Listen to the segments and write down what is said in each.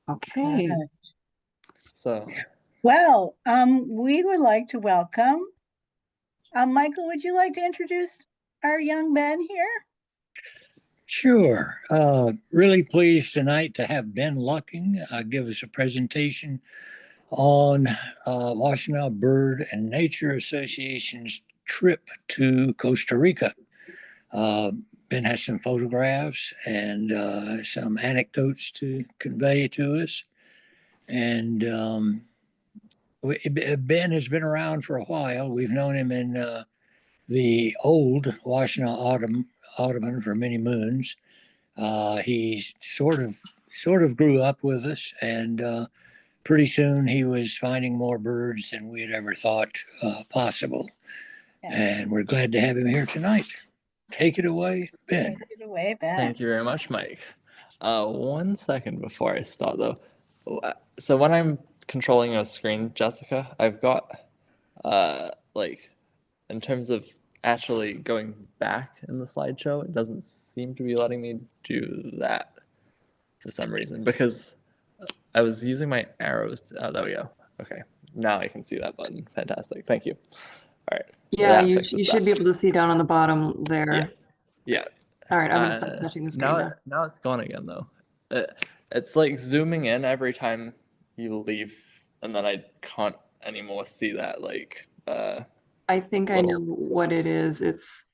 Okay. So, Well, we would like to welcome, Michael, would you like to introduce our young men here? Sure. Really pleased tonight to have Ben Lucking give us a presentation on Washtenaw Bird and Nature Association's trip to Costa Rica. Ben has some photographs and some anecdotes to convey to us. And Ben has been around for a while. We've known him in the old Washtenaw Audubon for many moons. He sort of grew up with us, and pretty soon he was finding more birds than we had ever thought possible. And we're glad to have him here tonight. Take it away, Ben. Take it away, Ben. thank you very much, Mike. 1 second before I start, though. So when I'm controlling a screen, Jessica, I've got, like, in terms of actually going back in the slideshow, it doesn't seem to be letting me do that for some reason, because I was using my arrows to, oh, there we go. Okay, now I can see that button. Fantastic, thank you. All right. Yeah, that you fixes should that. be able to see down on the bottom there. Yeah. All right, I'm gonna stop touching the screen now. Now it's gone again, though. It's like zooming in every time you leave, and then I can't anymore see that, like, I think I know little- what it is. It's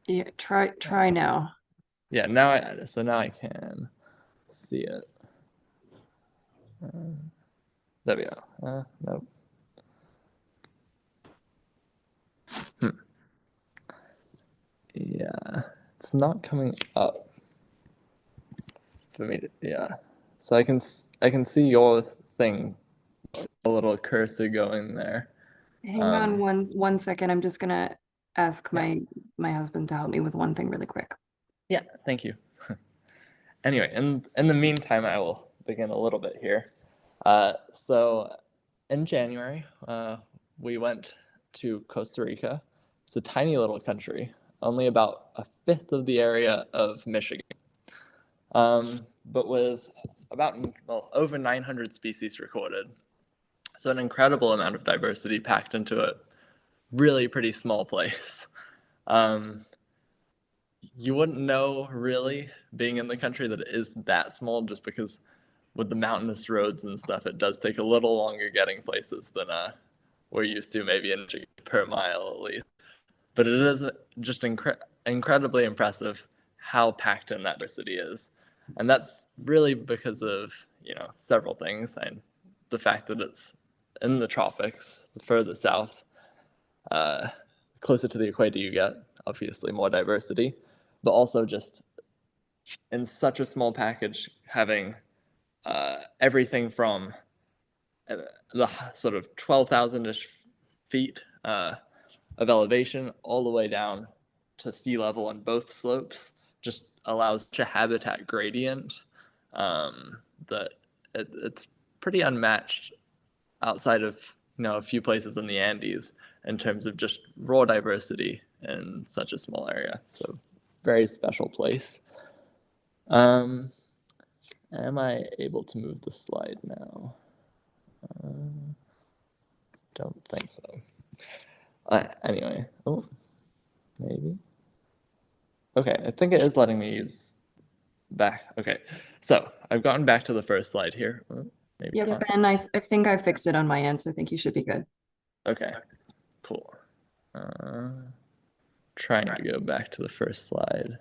yeah, try now. yeah, now I can see it. There we go. Nope. Yeah, it's not coming up for me to, yeah. So I can see your thing, a little cursor going there. Hang on one second. I'm just gonna ask Yeah. my husband to help me with one thing really quick. Yeah, thank you. Anyway, in the meantime, I will begin a little bit here. So in January, we went to Costa Rica. It's a tiny little country, only about a fifth of the area of Michigan, but with about over 900 species recorded. So an incredible amount of diversity packed into a really pretty small place. You wouldn't know really being in the country that it is that small, just because with the mountainous roads and stuff, it does take a little longer getting places than we're used to, maybe in per mile at least. But it is just incredibly impressive how packed in that diversity is. And that's really because of, several things. And the fact that it's in the tropics, further south, closer to the equator you get, obviously more diversity, but also just in such a small package, having everything from the sort of 12,000-ish feet of elevation all the way down to sea level on both slopes just allows such a habitat gradient that it's pretty unmatched outside of a few places in the Andes in terms of just raw diversity in such a small area. So very special place. Am I able to move the slide now? Don't think so. Anyway, maybe. Okay, I think it is letting me use back. Okay, so I've gotten back to the first slide here. Maybe Yeah, not. Ben, I think I fixed it on my end, so I think you should be good. Okay, cool. Trying to go back to the first slide.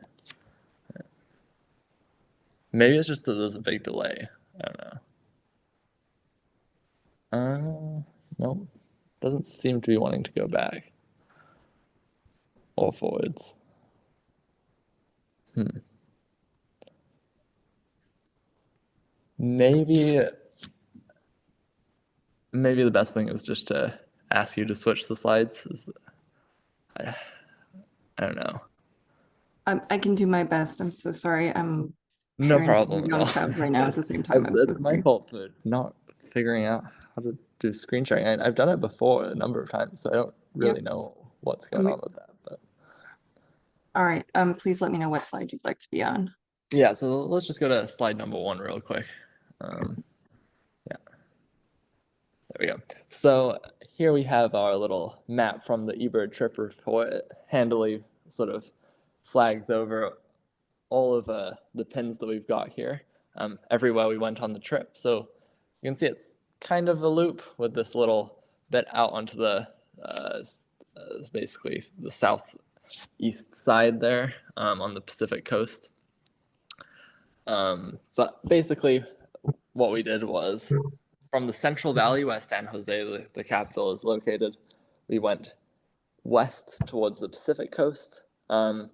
Maybe it's just that there's a big delay. I don't know. Nope. Doesn't seem to be wanting to go back or forwards. Maybe the best thing is just to ask you to switch the slides. I don't know. I can do my best. I'm so sorry. I'm No parenting problem a at young all. child right now at the same time. I'm so It's my sorry. fault for not figuring out how to do screen sharing. I've done it before a number of times, so I don't really know what's going on with that. But All right. Please let me know what slide you'd like to be on. Yeah, so let's just go to slide number 1 real quick. Yeah, there we go. So here we have our little map from the eBird trip report. It handily sort of flags over all of the pins that we've got here, everywhere we went on the trip. So you can see it's kind of a loop with this little bit out onto the basically the southeast side there, on the Pacific coast. But basically what we did was, from the Central Valley where San Jose, the capital, is located, we went west towards the Pacific coast, and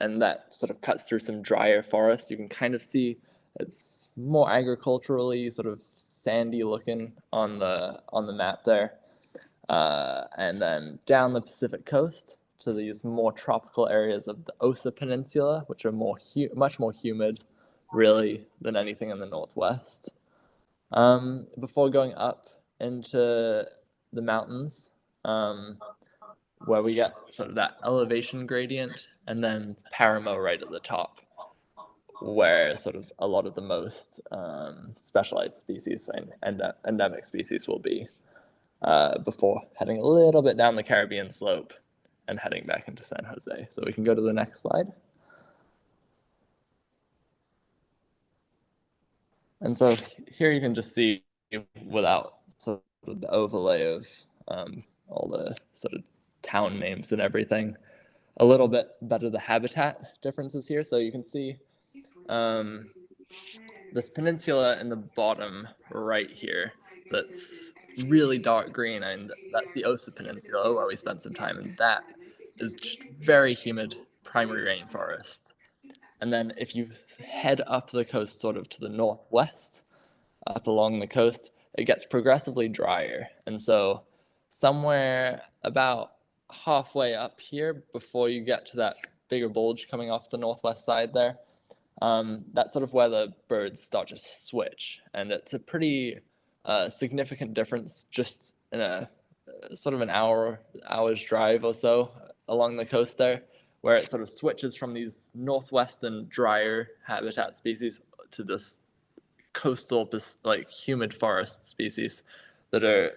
that sort of cuts through some drier forest. You can kind of see it's more agriculturally sort of sandy looking on the map there, and then down the Pacific coast to these more tropical areas of the Osa Peninsula, which are much more humid, really, than anything in the Northwest. Before going up into the mountains, where we get sort of that elevation gradient, and then Paramo right at the top, where sort of a lot of the most specialized species and endemic species will be, before heading a little bit down the Caribbean slope and heading back into San Jose. So we can go to the next slide. And so here you can just see, without sort of the overlay of all the sort of town names and everything, a little bit better the habitat differences here. So you can see this peninsula in the bottom right here that's really dark green, and that's the Osa Peninsula where we spent some time, and that is just very humid primary rainforest. And then if you head up the coast sort of to the northwest, up along the coast, it gets progressively drier. And so somewhere about halfway up here, before you get to that bigger bulge coming off the northwest side there, that's sort of where the birds start to switch. And it's a pretty significant difference just in a sort of an hour's drive or so along the coast there, where it sort of switches from these northwestern drier habitat species to this coastal, like humid forest species that are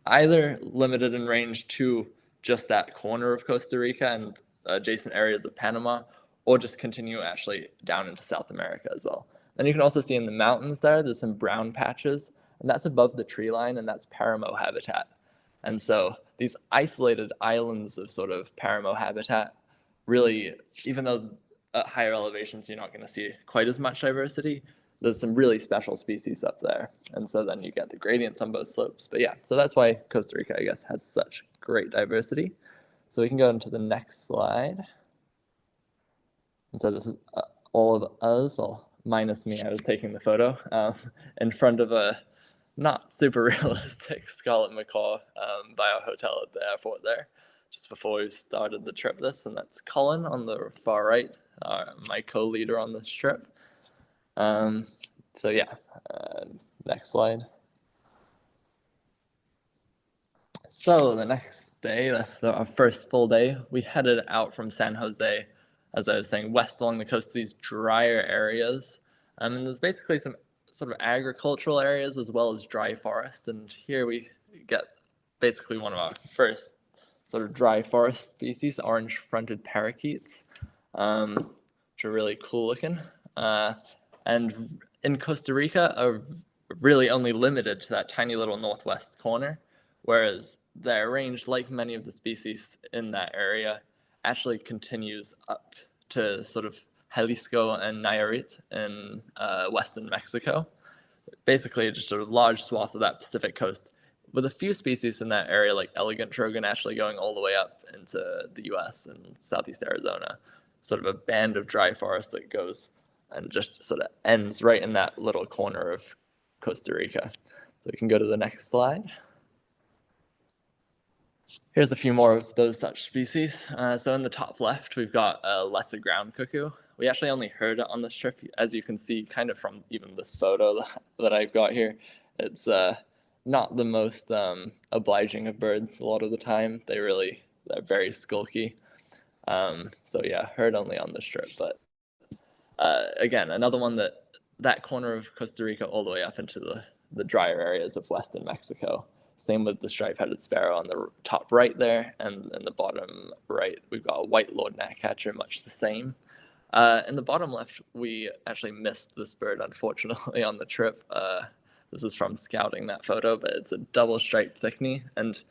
either limited in range to just that corner of Costa Rica and adjacent areas of Panama, or just continue actually down into South America as well. Then you can also see in the mountains there's some brown patches, and that's above the tree line, and that's Paramo habitat. And so these isolated islands of sort of Paramo habitat really, even though at higher elevations you're not going to see quite as much diversity, there's some really special species up there. And so then you get the gradients on both slopes. But yeah, so that's why Costa Rica, I guess, has such great diversity. So we can go into the next slide. And so this is all of us, well, minus me, I was taking the photo, in front of a not super realistic scarlet macaw by our hotel at the airport there, just before we started the trip this. And that's Colin on the far right, my co-leader on this trip. So yeah, next slide. So the next day, our first full day, we headed out from San Jose, as I was saying, west along the coast to these drier areas. And there's basically some sort of agricultural areas as well as dry forest. And here we get basically one of our first sort of dry forest species, orange-fronted parakeets, which are really cool looking. And in Costa Rica are really only limited to that tiny little northwest corner, whereas their range, like many of the species in that area, actually continues up to sort of Jalisco and Nayarit in western Mexico. Basically just a large swath of that Pacific coast, with a few species in that area like elegant trogon actually going all the way up into the US and southeast Arizona. Sort of a band of dry forest that goes and just sort of ends right in that little corner of Costa Rica. So we can go to the next slide. Here's a few more of those such species. So in the top left, we've got a lesser ground cuckoo. We actually only heard it on this trip, as you can see kind of from even this photo that I've got here. It's not the most obliging of birds a lot of the time. They're very skulky. So yeah, heard only on this trip, but again, another one that corner of Costa Rica all the way up into the drier areas of western Mexico. Same with the stripe-headed sparrow on the top right there, and in the bottom right, we've got a white lord gnatcatcher, much the same. In the bottom left, we actually missed this bird, unfortunately, on the trip. This is from scouting that photo, but it's a double-striped thickney, and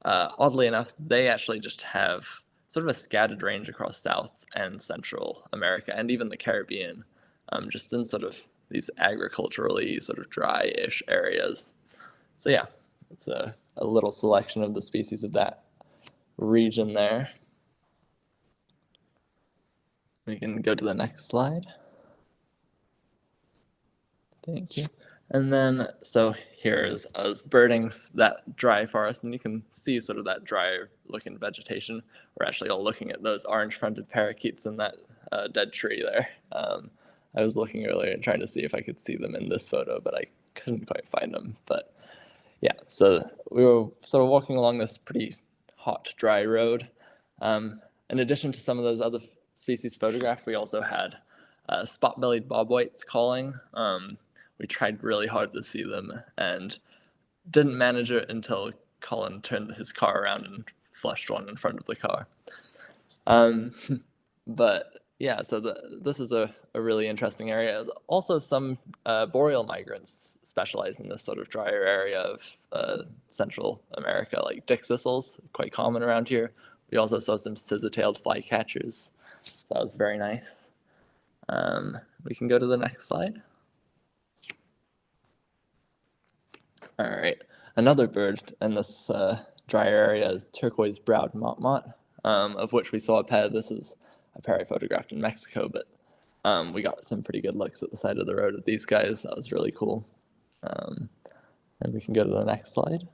oddly enough, they actually just have sort of a scattered range across South and Central America, and even the Caribbean, just in sort of these agriculturally sort of dry-ish areas. So yeah, it's a little selection of the species of that region there. We can go to the next slide. Thank you. And then, so here's us birding that dry forest, and you can see sort of that dry looking vegetation. We're actually all looking at those orange-fronted parakeets in that dead tree there. I was looking earlier and trying to see if I could see them in this photo, but I couldn't quite find them. But yeah, so we were sort of walking along this pretty hot, dry road. In addition to some of those other species photographed, we also had spot-bellied bobwhites calling. We tried really hard to see them and didn't manage it until Colin turned his car around and flushed one in front of the car. But yeah, so this is a really interesting area. There's also some boreal migrants specialize in this sort of drier area of Central America, like dick thistles, quite common around here. We also saw some scissor-tailed flycatchers. So that was very nice. We can go to the next slide. All right, another bird in this drier area is turquoise-browed motmot, of which we saw a pair. This is a pair I photographed in Mexico, but we got some pretty good looks at the side of the road of these guys. That was really cool. And we can go to the next slide.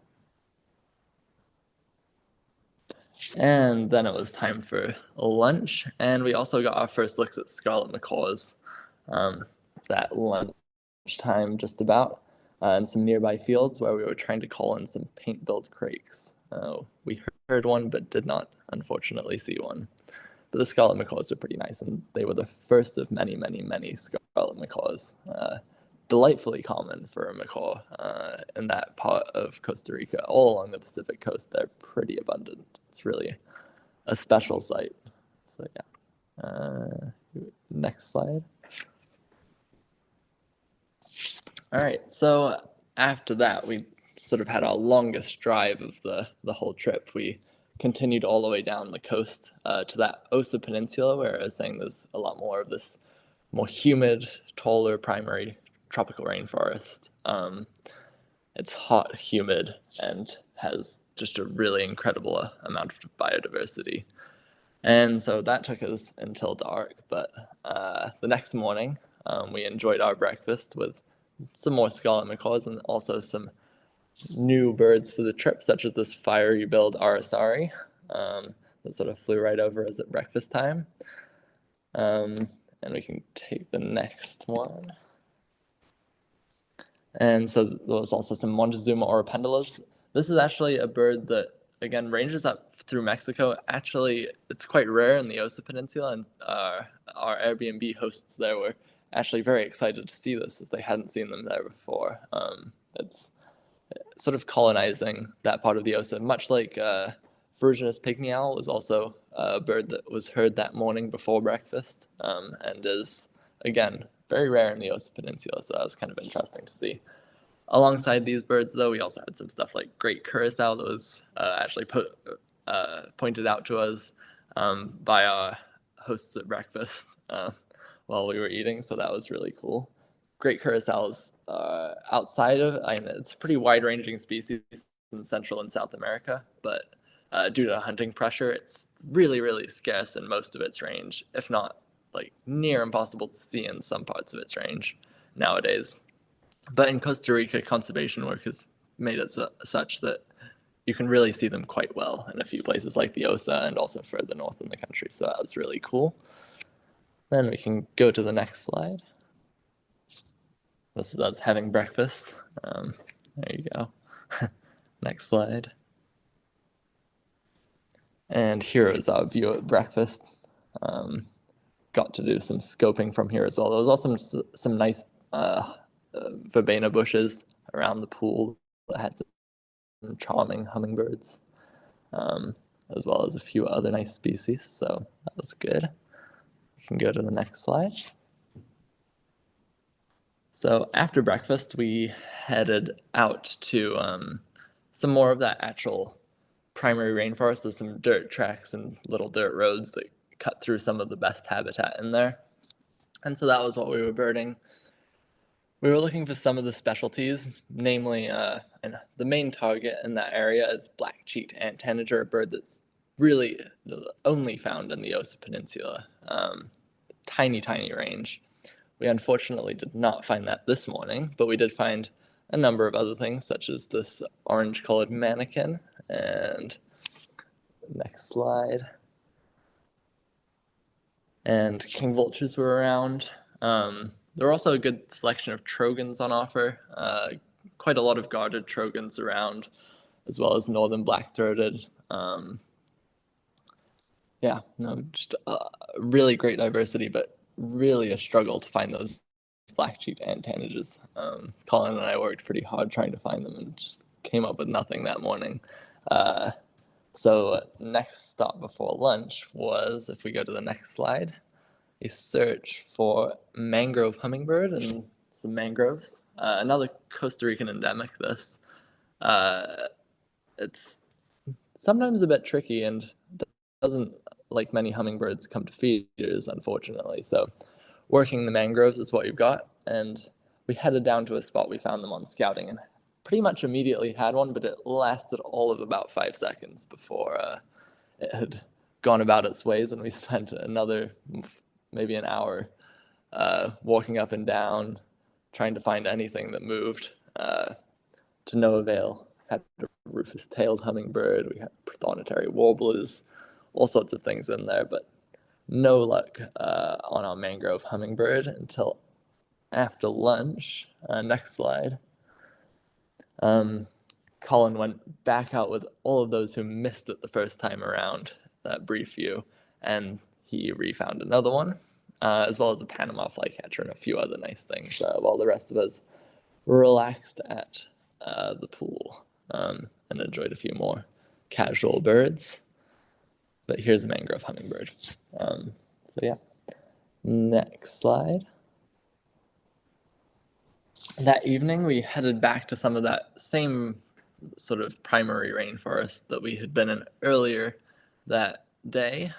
And then it was time for lunch, and we also got our first looks at scarlet macaws that lunchtime just about, in some nearby fields where we were trying to call in some paint-billed crakes. We heard one, but did not, unfortunately, see one. But the scarlet macaws were pretty nice, and they were the first of many, many, many scarlet macaws. Delightfully common for a macaw in that part of Costa Rica. All along the Pacific coast, they're pretty abundant. It's really a special sight. So yeah. Next slide. All right, so after that, we sort of had our longest drive of the whole trip. We continued all the way down the coast to that Osa Peninsula, where I was saying there's a lot more of this more humid, taller primary tropical rainforest. It's hot, humid, and has just a really incredible amount of biodiversity. And so that took us until dark, but the next morning we enjoyed our breakfast with some more scarlet macaws and also some new birds for the trip, such as this fiery-billed aracari that sort of flew right over us at breakfast time. And we can take the next one. And so there was also some Montezuma oropendulas. This is actually a bird that, again, ranges up through Mexico. Actually, it's quite rare in the Osa Peninsula, and our Airbnb hosts there were actually very excited to see this, as they hadn't seen them there before. It's sort of colonizing that part of the Osa, much like Virginus pygmy owl was also a bird that was heard that morning before breakfast, and is, again, very rare in the Osa Peninsula, so that was kind of interesting to see. Alongside these birds, though, we also had some stuff like great curassow that was actually pointed out to us by our hosts at breakfast while we were eating, so that was really cool. Great curassow is outside of, I mean, it's a pretty wide-ranging species in Central and South America, but due to hunting pressure, it's really, really scarce in most of its range, if not like near impossible to see in some parts of its range nowadays. But in Costa Rica, conservation work has made it such that you can really see them quite well in a few places like the Osa and also further north in the country. So that was really cool. Then we can go to the next slide. This is us having breakfast. There you go. Next slide. And here is our view at breakfast. got to do some scoping from here as well. There was also some nice verbena bushes around the pool that had some charming hummingbirds, as well as a few other nice species. So that was good. We can go to the next slide. So after breakfast, we headed out to some more of that actual primary rainforest. There's some dirt tracks and little dirt roads that cut through some of the best habitat in there. And so that was what we were birding. We were looking for some of the specialties, namely, and the main target in that area is black-cheeked ant tanager, a bird that's really only found in the Osa Peninsula. Tiny, tiny range. We unfortunately did not find that this morning, but we did find a number of other things, such as this orange-colored mannequin. And next slide. And king vultures were around. There were also a good selection of trogons on offer. Quite a lot of guarded trogons around, as well as northern black-throated. Yeah, no, just really great diversity, but really a struggle to find those black-cheeked ant tanagers. Colin and I worked pretty hard trying to find them and just came up with nothing that morning. So next stop before lunch was, if we go to the next slide, a search for mangrove hummingbird and some mangroves. Another Costa Rican endemic, this. It's sometimes a bit tricky and doesn't, like many hummingbirds, come to feeders, unfortunately. So working the mangroves is what you've got. And we headed down to a spot we found them on scouting and pretty much immediately had one, but it lasted all of about 5 seconds before it had gone about its ways. And we spent another maybe an hour walking up and down, trying to find anything that moved, to no avail. Had a rufous-tailed hummingbird, we had prothonotary warblers, all sorts of things in there, but no luck on our mangrove hummingbird until after lunch. Next slide. Colin went back out with all of those who missed it the first time around, that brief view, and he refound another one, as well as a Panama flycatcher and a few other nice things, while the rest of us relaxed at the pool and enjoyed a few more casual birds. But here's a mangrove hummingbird. So yeah, next slide. That evening, we headed back to some of that same sort of primary rainforest that we had been in earlier that day.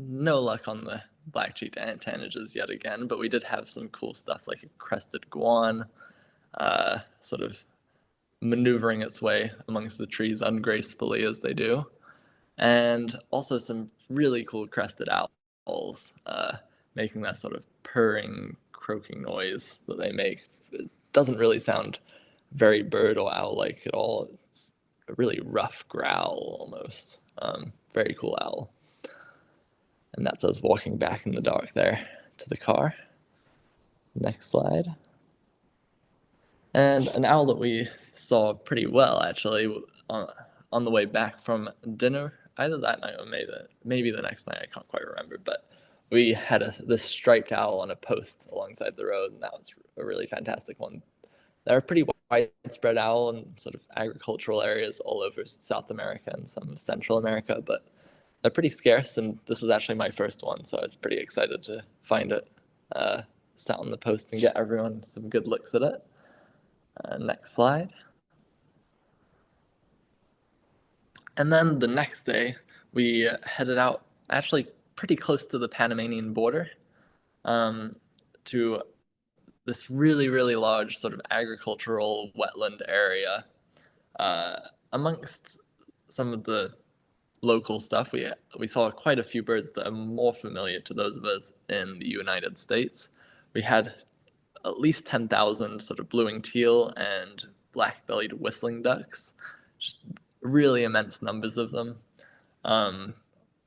No luck on the black-cheeked ant tanagers yet again, but we did have some cool stuff like a crested guan, sort of maneuvering its way amongst the trees ungracefully as they do. And also some really cool crested owls, making that sort of purring, croaking noise that they make. It doesn't really sound very bird or owl-like at all. It's a really rough growl almost. Very cool owl. And that's us walking back in the dark there to the car. Next slide. And an owl that we saw pretty well, actually, on the way back from dinner, either that night or maybe the next night, I can't quite remember, but we had this striped owl on a post alongside the road, and that was a really fantastic one. They're a pretty widespread owl in sort of agricultural areas all over South America and some of Central America, but they're pretty scarce, and this was actually my first one, so I was pretty excited to find it, sat on the post and get everyone some good looks at it. Next slide. And then the next day, we headed out actually pretty close to the Panamanian border, to this really, really large sort of agricultural wetland area. Amongst some of the local stuff, we saw quite a few birds that are more familiar to those of us in the United States. We had at least 10,000 sort of blue-winged teal and black-bellied whistling ducks, just really immense numbers of them.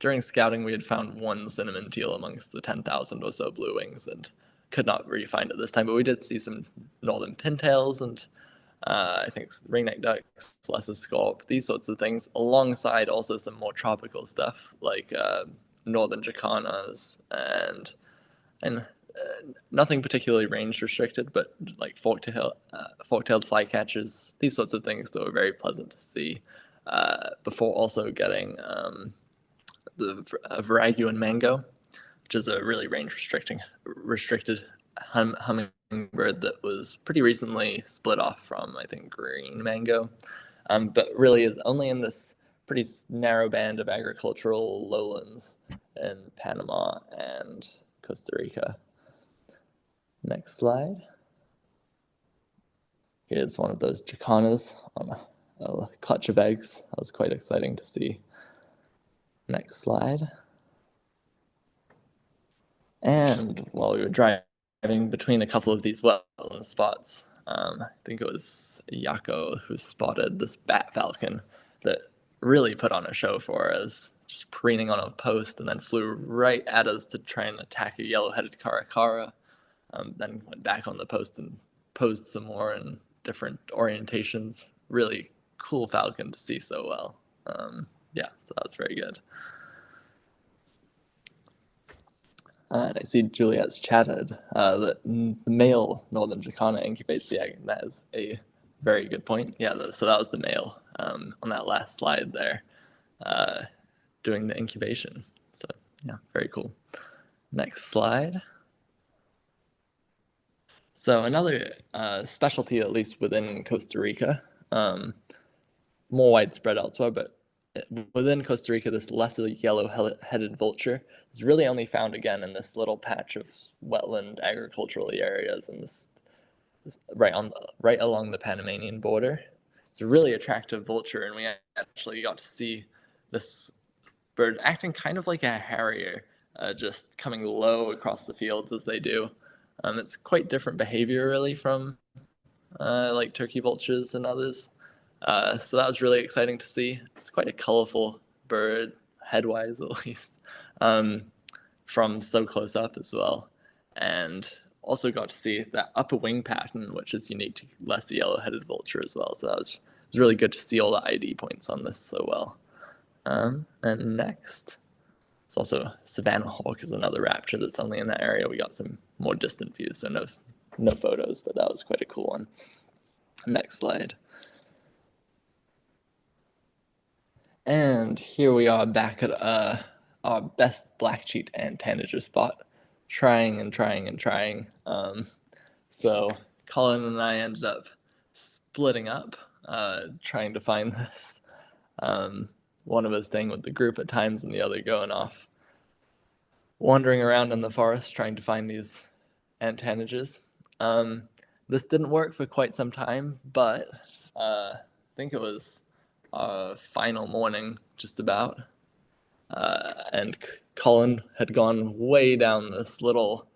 During scouting, we had found one cinnamon teal amongst the 10,000 or so blue wings and could not really find it this time, but we did see some northern pintails and I think ringneck ducks, lesser scaup, these sorts of things, alongside also some more tropical stuff like northern jacanas and nothing particularly range restricted, but like fork-tailed flycatchers, these sorts of things that were very pleasant to see. Before also getting the Viraguan mango, which is a really restricted hummingbird that was pretty recently split off from, I think, green mango, but really is only in this pretty narrow band of agricultural lowlands in Panama and Costa Rica. Next slide. Here's one of those jacanas on a clutch of eggs. That was quite exciting to see. Next slide. And while we were driving between a couple of these wetland spots, I think it was Yako who spotted this bat falcon that really put on a show for us, just preening on a post and then flew right at us to try and attack a yellow-headed caracara. Then went back on the post and posed some more in different orientations. Really cool falcon to see so well. Yeah, so that was very good. And I see Juliet's chatted that the male northern jacana incubates the egg, and that is a very good point. Yeah, so that was the male on that last slide there, doing the incubation. So yeah, very cool. Next slide. So another specialty, at least within Costa Rica, more widespread elsewhere, but within Costa Rica, this lesser yellow-headed vulture is really only found again in this little patch of wetland agricultural areas, and this right along the Panamanian border. It's a really attractive vulture, and we actually got to see this bird acting kind of like a harrier, just coming low across the fields as they do. It's quite different behavior, really, from like turkey vultures and others. So that was really exciting to see. It's quite a colorful bird, headwise at least, from so close up as well. And also got to see that upper wing pattern, which is unique to lesser yellow-headed vulture as well. So it was really good to see all the ID points on this so well. And next, it's also Savannah hawk is another raptor that's only in that area. We got some more distant views, so no photos, but that was quite a cool one. Next slide. And here we are back at our best black-cheeked and tanager spot, trying and trying and trying. So Colin and I ended up splitting up, trying to find this. One of us staying with the group at times and the other going off, wandering around in the forest trying to find these antennages. This didn't work for quite some time, but I think it was final morning just about, and Colin had gone way down this little,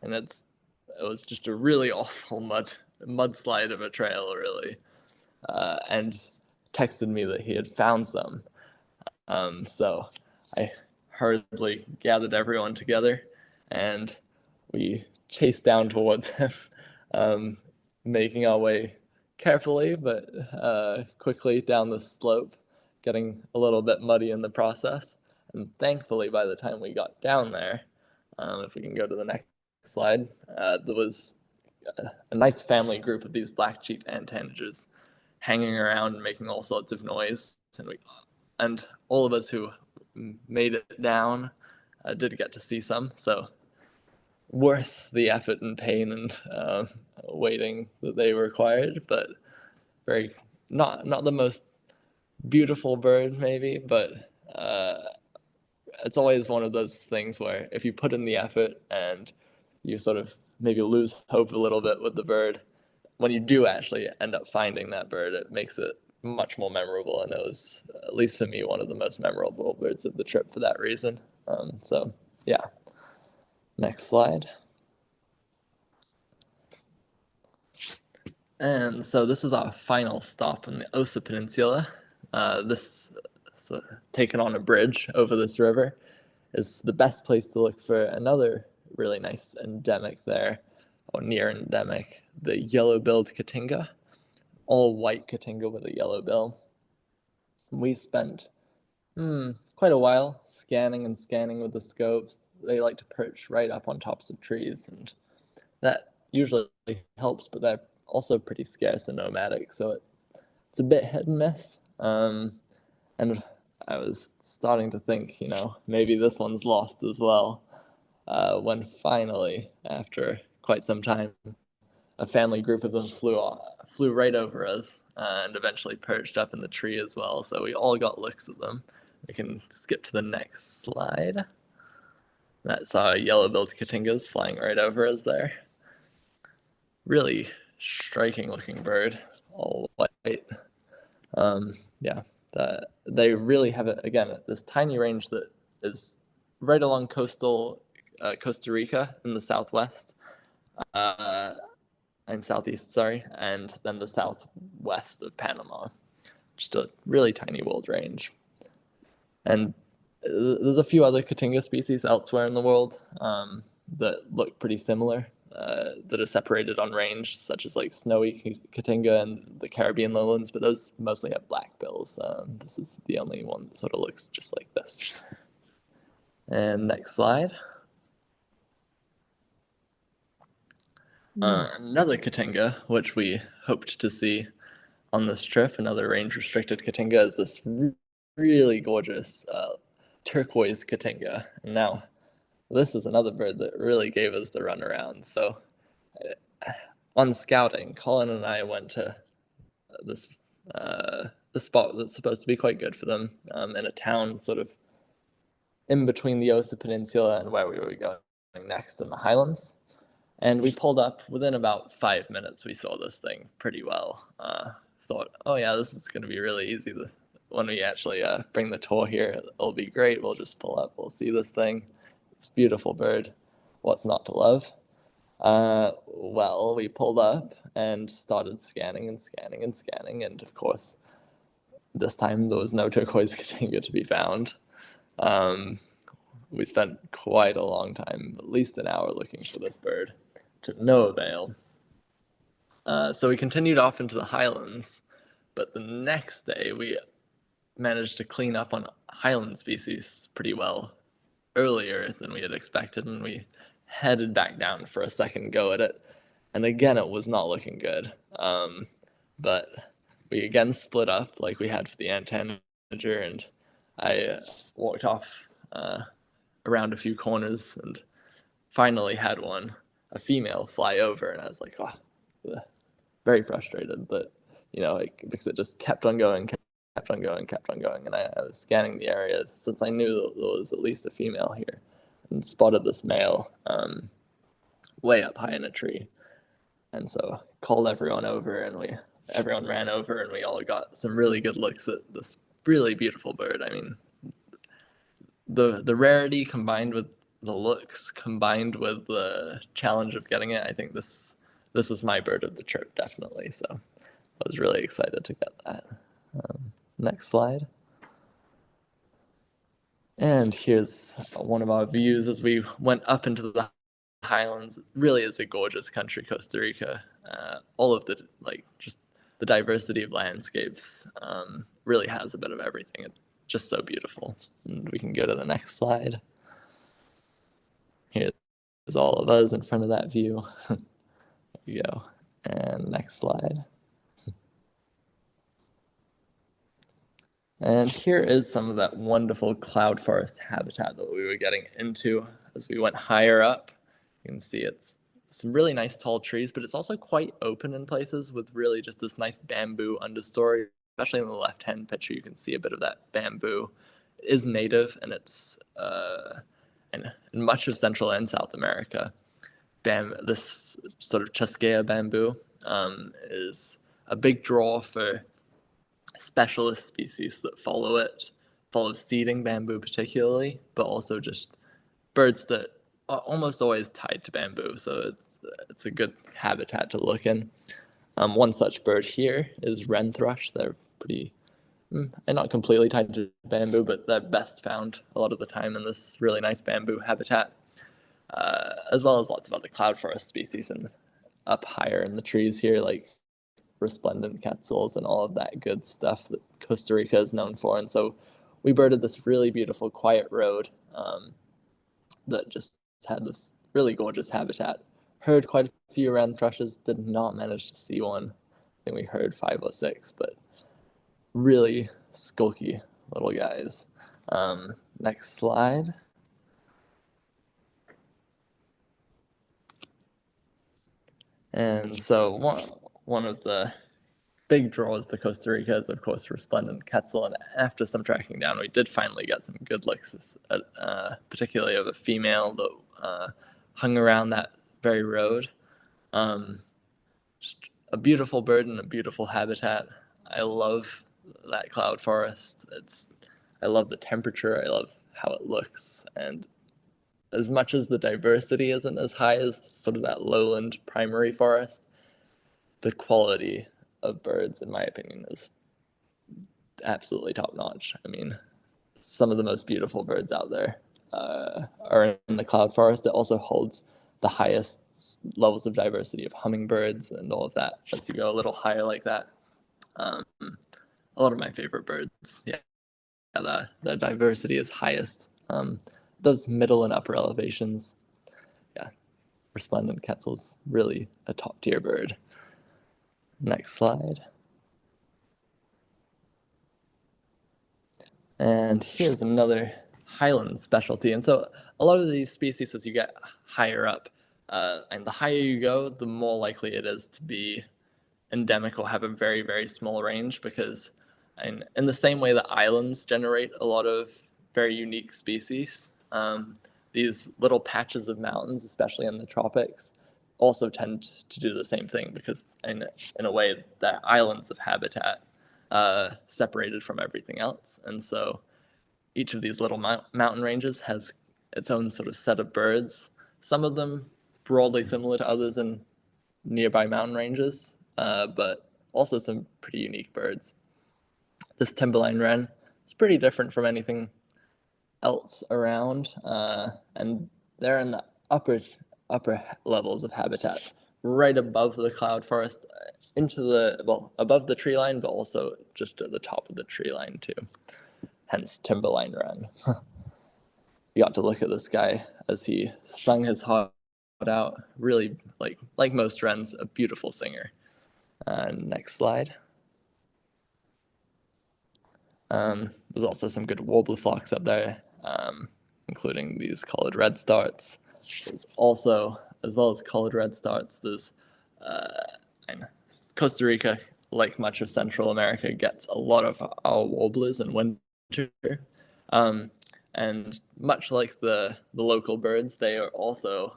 and it was just a really awful mudslide of a trail, really, and texted me that he had found some. So I hurriedly gathered everyone together and we chased down towards him, making our way carefully but quickly down the slope, getting a little bit muddy in the process. And thankfully, by the time we got down there, if we can go to the next slide, there was a nice family group of these black-cheeked antennages hanging around and making all sorts of noise. And all of us who made it down did get to see some, so worth the effort and pain and waiting that they required, but very not the most beautiful bird maybe, but it's always one of those things where if you put in the effort and you sort of maybe lose hope a little bit with the bird, when you do actually end up finding that bird, it makes it much more memorable, and it was, at least for me, one of the most memorable birds of the trip for that reason. So yeah, next slide. And so this was our final stop in the Osa Peninsula. This, so taken on a bridge over this river, is the best place to look for another really nice endemic there, or near endemic, the yellow-billed Caatinga, all white Caatinga with a yellow bill. We spent quite a while, scanning and scanning with the scopes. They like to perch right up on tops of trees, and that usually helps, but they're also pretty scarce and nomadic, so it's a bit hit and miss. And I was starting to think, maybe this one's lost as well. When finally, after quite some time, a family group of them flew right over us and eventually perched up in the tree as well. So we all got looks at them. We can skip to the next slide. That's our yellow-billed cotingas flying right over us there. Really striking looking bird, all white. Yeah, they really have it, again, this tiny range that is right along coastal Costa Rica in the southwest, and southeast, sorry, and then the southwest of Panama. Just a really tiny world range. And there's a few other cotinga species elsewhere in the world that look pretty similar, that are separated on range, such as like snowy cotinga and the Caribbean lowlands, but those mostly have black bills. This is the only one that sort of looks just like this. And next slide. Another cotinga, which we hoped to see on this trip, another range-restricted cotinga, is this really gorgeous turquoise cotinga. And now, this is another bird that really gave us the runaround. So, on scouting, Colin and I went to this spot that's supposed to be quite good for them, in a town sort of in between the Osa Peninsula and where we were going next in the Highlands. And we pulled up. Within about 5 minutes, we saw this thing pretty well. Thought, oh yeah, this is going to be really easy. When we actually bring the tour here, it'll be great. We'll just pull up. We'll see this thing. It's a beautiful bird. What's not to love? Well, we pulled up and started scanning and scanning and scanning. And of course, this time there was no turquoise cotinga to be found. We spent quite a long time, at least an hour, looking for this bird, to no avail. So we continued off into the highlands, but the next day we managed to clean up on highland species pretty well earlier than we had expected, and we headed back down for a second go at it. And again, it was not looking good. But we again split up like we had for the antenna, and I walked off around a few corners and finally had a female fly over, and I was like, very frustrated that, because it just kept on going, and I was scanning the area since I knew that there was at least a female here, and spotted this male way up high in a tree. And so called everyone over, and everyone ran over, and we all got some really good looks at this really beautiful bird. I mean, the rarity combined with the looks, combined with the challenge of getting it, I think this is my bird of the trip, definitely. So I was really excited to get that. Next slide. And here's one of our views as we went up into the highlands. It really is a gorgeous country, Costa Rica. All of the, just the diversity of landscapes really has a bit of everything. It's just so beautiful. And we can go to the next slide. Here's all of us in front of that view. There you go. And next slide. And here is some of that wonderful cloud forest habitat that we were getting into as we went higher up. You can see it's some really nice tall trees, but it's also quite open in places with really just this nice bamboo understory, especially in the left-hand picture. You can see a bit of that bamboo. It is native, and it's in much of Central and South America. This sort of Chasquea bamboo is a big draw for specialist species that follow seeding bamboo particularly, but also just birds that are almost always tied to bamboo. So it's a good habitat to look in. One such bird here is wren thrush. They're pretty, and not completely tied to bamboo, but they're best found a lot of the time in this really nice bamboo habitat, as well as lots of other cloud forest species and up higher in the trees here, like resplendent quetzals and all of that good stuff that Costa Rica is known for. And so we birded this really beautiful quiet road that just had this really gorgeous habitat. Heard quite a few wren thrushes, did not manage to see one. I think we heard 5 or 6, but really skulky little guys. Next slide. And so one of the big draws to Costa Rica is, of course, resplendent quetzal. And after some tracking down, we did finally get some good looks, particularly of a female that hung around that very road. Just a beautiful bird and a beautiful habitat. I love that cloud forest. I love the temperature. I love how it looks. And as much as the diversity isn't as high as sort of that lowland primary forest, the quality of birds, in my opinion, is absolutely top notch. I mean, some of the most beautiful birds out there are in the cloud forest. It also holds the highest levels of diversity of hummingbirds and all of that as you go a little higher like that. A lot of my favorite birds, the diversity is highest. Those middle and upper elevations, resplendent quetzal's really a top tier bird. Next slide. And here's another highland specialty. And so a lot of these species, as you get higher up, and the higher you go, the more likely it is to be endemic or have a very, very small range, because in the same way that islands generate a lot of very unique species, these little patches of mountains, especially in the tropics, also tend to do the same thing, because in a way they're islands of habitat separated from everything else. And so each of these little mountain ranges has its own sort of set of birds, some of them broadly similar to others in nearby mountain ranges, but also some pretty unique birds. This timberline wren is pretty different from anything else around, and they're in the upper levels of habitat, right above the cloud forest, above the tree line, but also just at the top of the tree line too. Hence timberline wren. You got to look at this guy as he sung his heart out. Really, like most wrens, a beautiful singer. Next slide. There's also some good warbler flocks up there, including these collared redstarts. There's also, as well as collared redstarts, there's Costa Rica, like much of Central America, gets a lot of our warblers in winter. And much like the local birds, they are also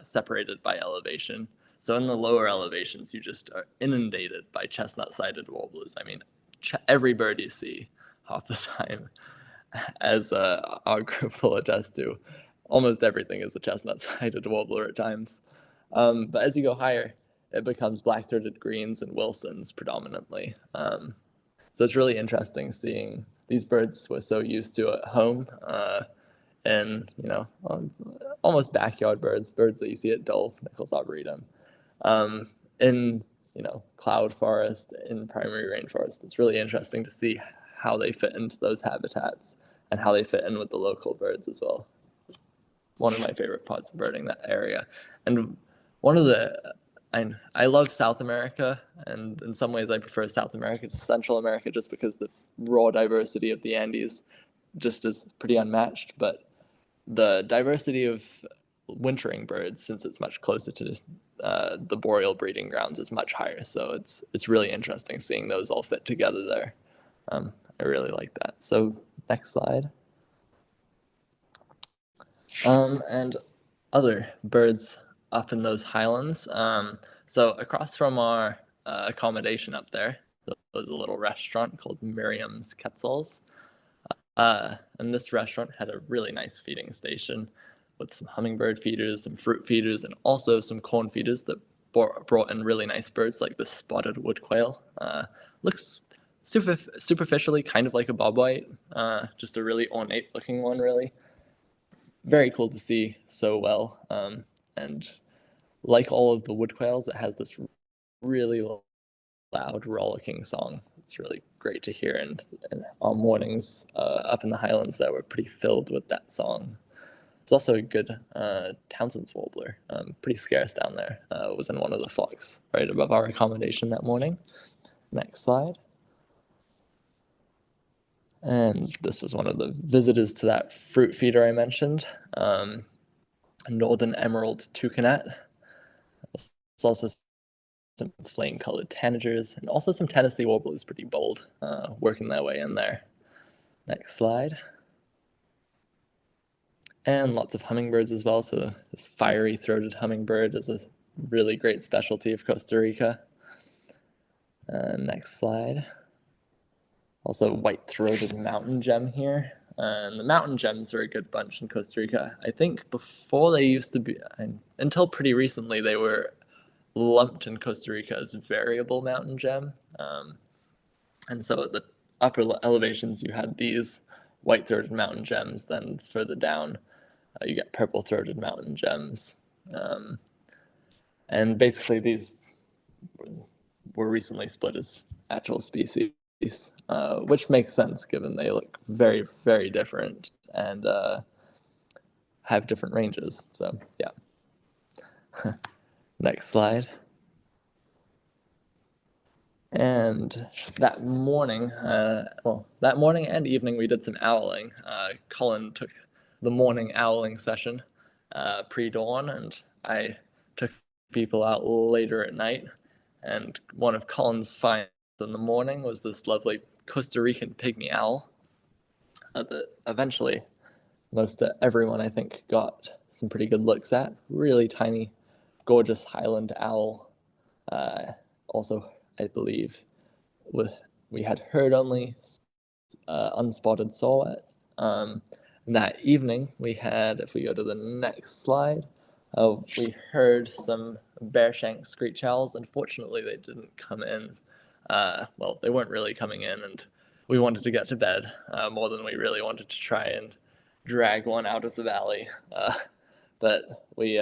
separated by elevation. So in the lower elevations, you just are inundated by chestnut-sided warblers. I mean, every bird you see half the time, as our group will attest to, almost everything is a chestnut-sided warbler at times. But as you go higher, it becomes black-throated greens and Wilsons predominantly. So it's really interesting seeing these birds we're so used to at home, and almost backyard birds that you see at Dulf, Nichols Arboretum, in cloud forest, in primary rainforest. It's really interesting to see how they fit into those habitats and how they fit in with the local birds as well. One of my favorite parts of birding that area. And I love South America, and in some ways I prefer South America to Central America, just because the raw diversity of the Andes just is pretty unmatched. But the diversity of wintering birds, since it's much closer to the boreal breeding grounds, is much higher. So it's really interesting seeing those all fit together there. I really like that. So next slide. And other birds up in those highlands. So across from our accommodation up there, there was a little restaurant called Miriam's Quetzals. And this restaurant had a really nice feeding station with some hummingbird feeders, some fruit feeders, and also some corn feeders that brought in really nice birds like the spotted wood quail. Looks superficially kind of like a bobwhite, just a really ornate looking one, really. Very cool to see so well. And like all of the wood quails, it has this really loud rollicking song. It's really great to hear. And our mornings up in the highlands there were pretty filled with that song. It's also a good Townsend's warbler, pretty scarce down there. It was in one of the flocks right above our accommodation that morning. Next slide. And this was one of the visitors to that fruit feeder I mentioned, Northern Emerald Toucanet. There's also some flame-colored tanagers, and also some Tennessee warblers, pretty bold, working their way in there. Next slide. And lots of hummingbirds as well. So this fiery-throated hummingbird is a really great specialty of Costa Rica. Next slide. Also white-throated mountain gem here. And the mountain gems are a good bunch in Costa Rica. I think before they used to be, until pretty recently, they were lumped in Costa Rica as variable mountain gem. And so at the upper elevations, you had these white-throated mountain gems. Then further down, you get purple-throated mountain gems. And basically these were recently split as actual species. Which makes sense given they look very, very different and have different ranges. So yeah. Next slide. And that morning, that morning and evening, we did some owling. Colin took the morning owling session pre-dawn, and I took people out later at night. And one of Colin's finds in the morning was this lovely Costa Rican pygmy owl that eventually most everyone, I think, got some pretty good looks at. Really tiny, gorgeous Highland owl. Also, I believe we had heard only unspotted saw-whet. That evening we had, if we go to the next slide, we heard some bear-shank screech owls. Unfortunately, they didn't come in. Well, they weren't really coming in, and we wanted to get to bed more than we really wanted to try and drag one out of the valley. But we,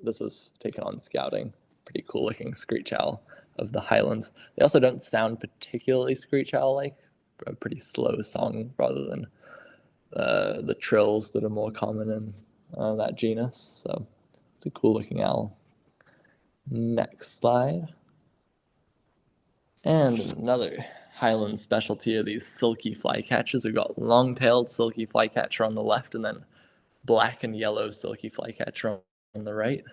this was taken on scouting. Pretty cool looking screech owl of the highlands. They also don't sound particularly screech owl-like, a pretty slow song rather than the trills that are more common in that genus. So it's a cool looking owl. Next slide. And another highland specialty are these silky flycatchers. We've got long-tailed silky flycatcher on the left and then black and yellow silky flycatcher on the right.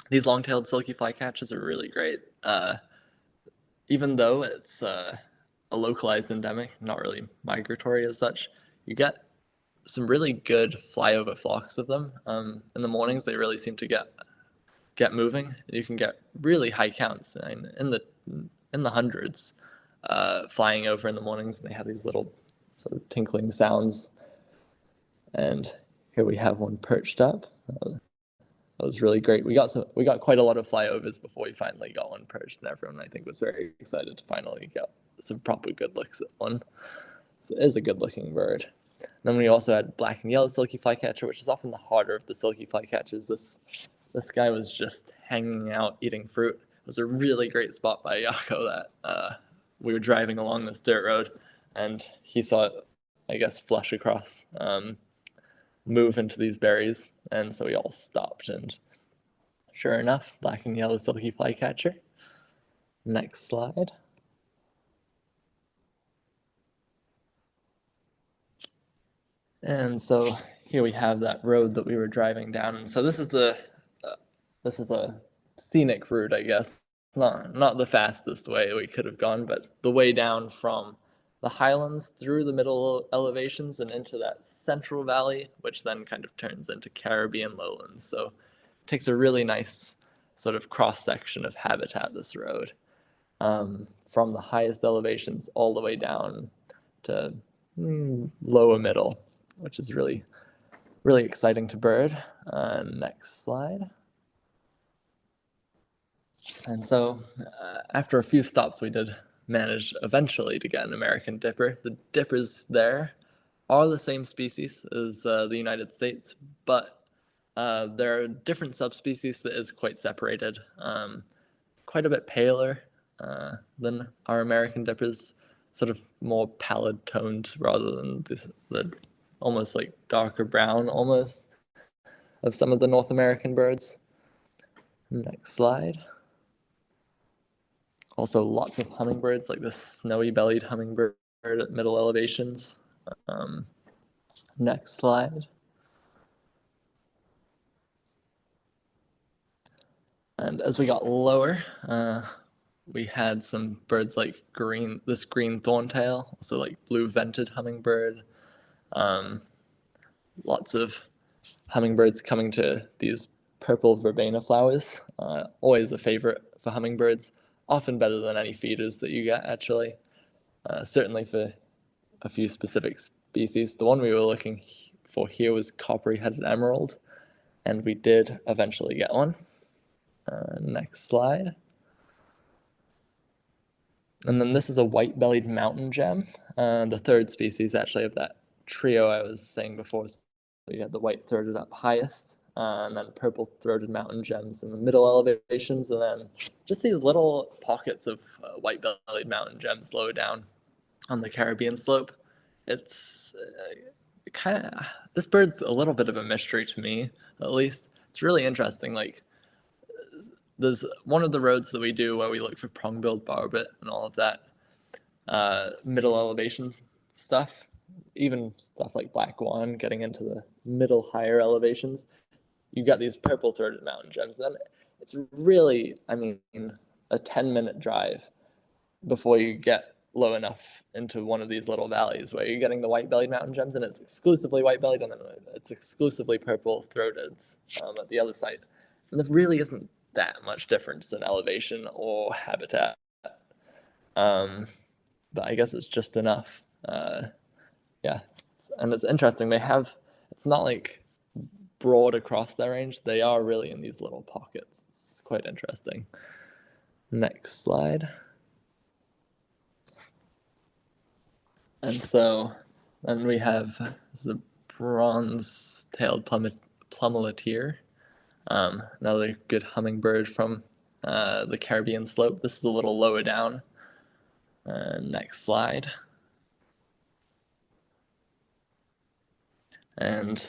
These long-tailed silky flycatchers are really great. Even though it's a localized endemic, not really migratory as such, you get some really good flyover flocks of them. In the mornings, they really seem to get moving. You can get really high counts in the hundreds flying over in the mornings, and they have these little sort of tinkling sounds. And here we have one perched up. That was really great. We got quite a lot of flyovers before we finally got one perched, and everyone I think was very excited to finally get some proper good looks at one. So it is a good looking bird. Then we also had black and yellow silky flycatcher, which is often the harder of the silky flycatchers. This guy was just hanging out eating fruit. It was a really great spot by Yako that we were driving along this dirt road, and he saw it, I guess, flush across, move into these berries, and so we all stopped, and sure enough, black and yellow silky flycatcher. Next slide. And so here we have that road that we were driving down, and so this is a scenic route, I guess. Not the fastest way we could have gone, but the way down from the highlands through the middle elevations and into that central valley, which then kind of turns into Caribbean lowlands. So it takes a really nice sort of cross section of habitat, this road, from the highest elevations all the way down to lower middle, which is really, really exciting to bird. Next slide. And so after a few stops, we did manage eventually to get an American dipper. The dippers there are the same species as the United States, but there are different subspecies that is quite separated, quite a bit paler than our American dippers, sort of more pallid toned rather than the almost like darker brown almost of some of the North American birds. Next slide. Also lots of hummingbirds, like the snowy bellied hummingbird at middle elevations. Next slide. And as we got lower, we had some birds like this green thorntail, also like blue vented hummingbird. Lots of hummingbirds coming to these purple verbena flowers. Always a favorite for hummingbirds, often better than any feeders that you get actually. Certainly for a few specific species. The one we were looking for here was coppery-headed emerald, and we did eventually get one. Next slide. And then this is a white-bellied mountain gem, the third species actually of that trio I was saying before. So you had the white-throated up highest, and then purple-throated mountain gems in the middle elevations, and then just these little pockets of white-bellied mountain gems low down on the Caribbean slope. It's this bird's a little bit of a mystery to me, at least. It's really interesting. Like, there's one of the roads that we do where we look for prong-billed barbet and all of that middle elevation stuff, even stuff like black guan, getting into the middle higher elevations. You got these purple-throated mountain gems. Then it's really, I mean, a 10-minute drive before you get low enough into one of these little valleys where you're getting the white-bellied mountain gems, and it's exclusively white-bellied, and then it's exclusively purple-throated at the other side. And there really isn't that much difference in elevation or habitat. But I guess it's just enough. Yeah, and it's interesting. It's not like broad across their range. They are really in these little pockets. It's quite interesting. Next slide. And so then we have the bronze-tailed plumulatier, another good hummingbird from the Caribbean slope. This is a little lower down. Next slide. And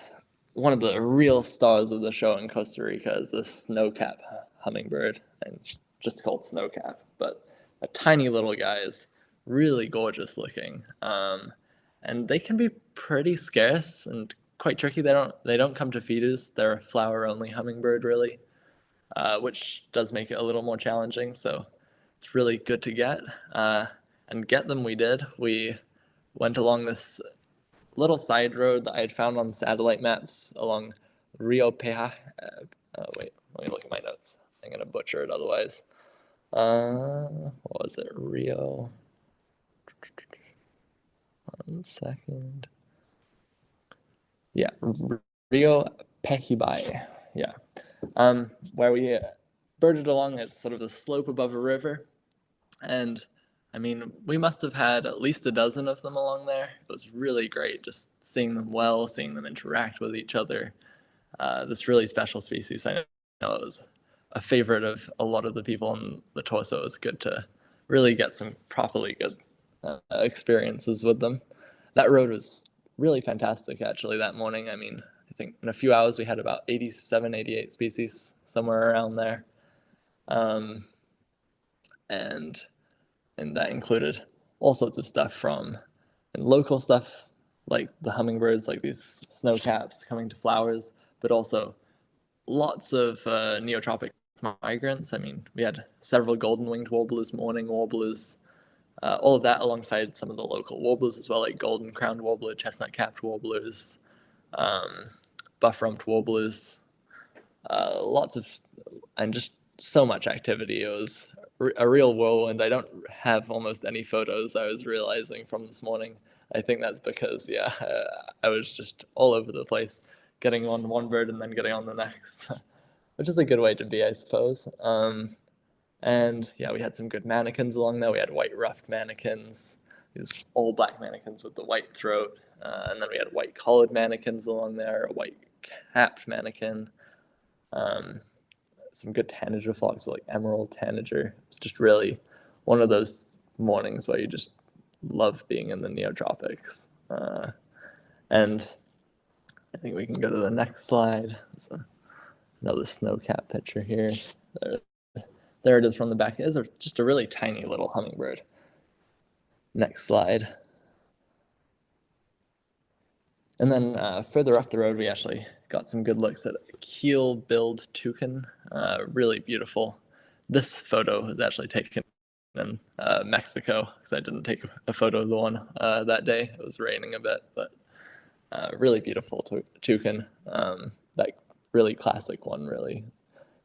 one of the real stars of the show in Costa Rica is the snowcap hummingbird, and just called snowcap, but a tiny little guy is really gorgeous looking. And they can be pretty scarce and quite tricky. They don't come to feeders. They're a flower-only hummingbird, really, which does make it a little more challenging. So it's really good to get. And get them we did. We went along this little side road that I had found on satellite maps along Rio Peja. Wait, let me look at my notes. I'm gonna butcher it otherwise. What was it? Rio. 1 second. Yeah, Rio Pejibai. Yeah, where we birded along at sort of the slope above a river, and I mean, we must have had at least a dozen of them along there. It was really great just seeing them seeing them interact with each other. This really special species. I know it was a favorite of a lot of the people on the tour, so it was good to really get some properly good experiences with them. That road was really fantastic, actually, that morning. I mean, I think in a few hours we had about 87, 88 species, somewhere around there. And that included all sorts of stuff from local stuff, like the hummingbirds, like these snowcaps coming to flowers, but also lots of neotropic migrants. I mean, we had several golden-winged warblers, mourning warblers, all of that alongside some of the local warblers as well, like golden-crowned warbler, chestnut-capped warblers, buff-rumped warblers, and just so much activity. It was a real whirlwind. I don't have almost any photos, I was realizing, from this morning. I think that's because, yeah, I was just all over the place, getting on one bird and then getting on the next, which is a good way to be, I suppose. And yeah, we had some good mannequins along there. We had white ruffed mannequins, these all black mannequins with the white throat. And then we had white collared mannequins along there, a white capped mannequin. Some good tanager flocks with like emerald tanager. It's just really one of those mornings where you just love being in the neotropics. And I think we can go to the next slide. Another snow-capped picture here. There it is from the back. It is just a really tiny little hummingbird. Next slide. And then further up the road, we actually got some good looks at a keel-billed toucan. Really beautiful. This photo was actually taken in Mexico, because I didn't take a photo of the one that day. It was raining a bit, but really beautiful toucan. That really classic one, really.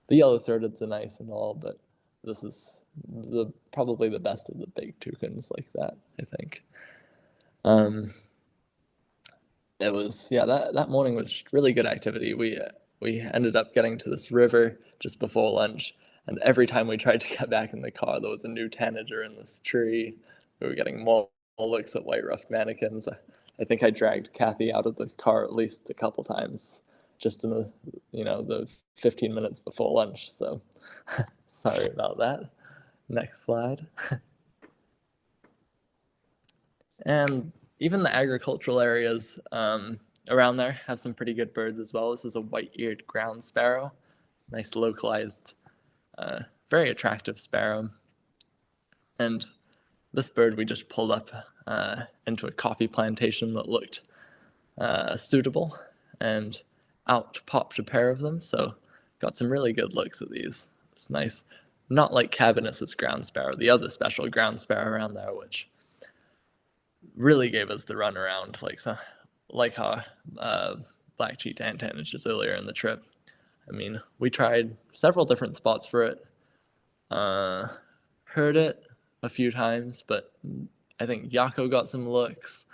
The yellow-throated's are nice and all, but this is probably the best of the big toucans like that, I think. It was, yeah, that morning was really good activity. We ended up getting to this river just before lunch, and every time we tried to get back in the car, there was a new tanager in this tree. We were getting more looks at white-ruffed manakins. I think I dragged Kathy out of the car at least a couple times just in the 15 minutes before lunch. So sorry about that. Next slide. And even the agricultural areas around there have some pretty good birds as well. This is a white-eared ground sparrow, nice localized, very attractive sparrow. And this bird we just pulled up into a coffee plantation that looked suitable, and out popped a pair of them. So got some really good looks at these. It's nice. Not like Cabinus's ground sparrow, the other special ground sparrow around there, which really gave us the run around, like our black-cheeked antenna just earlier in the trip. I mean, we tried several different spots for it, heard it a few times, but I think Yako got some looks.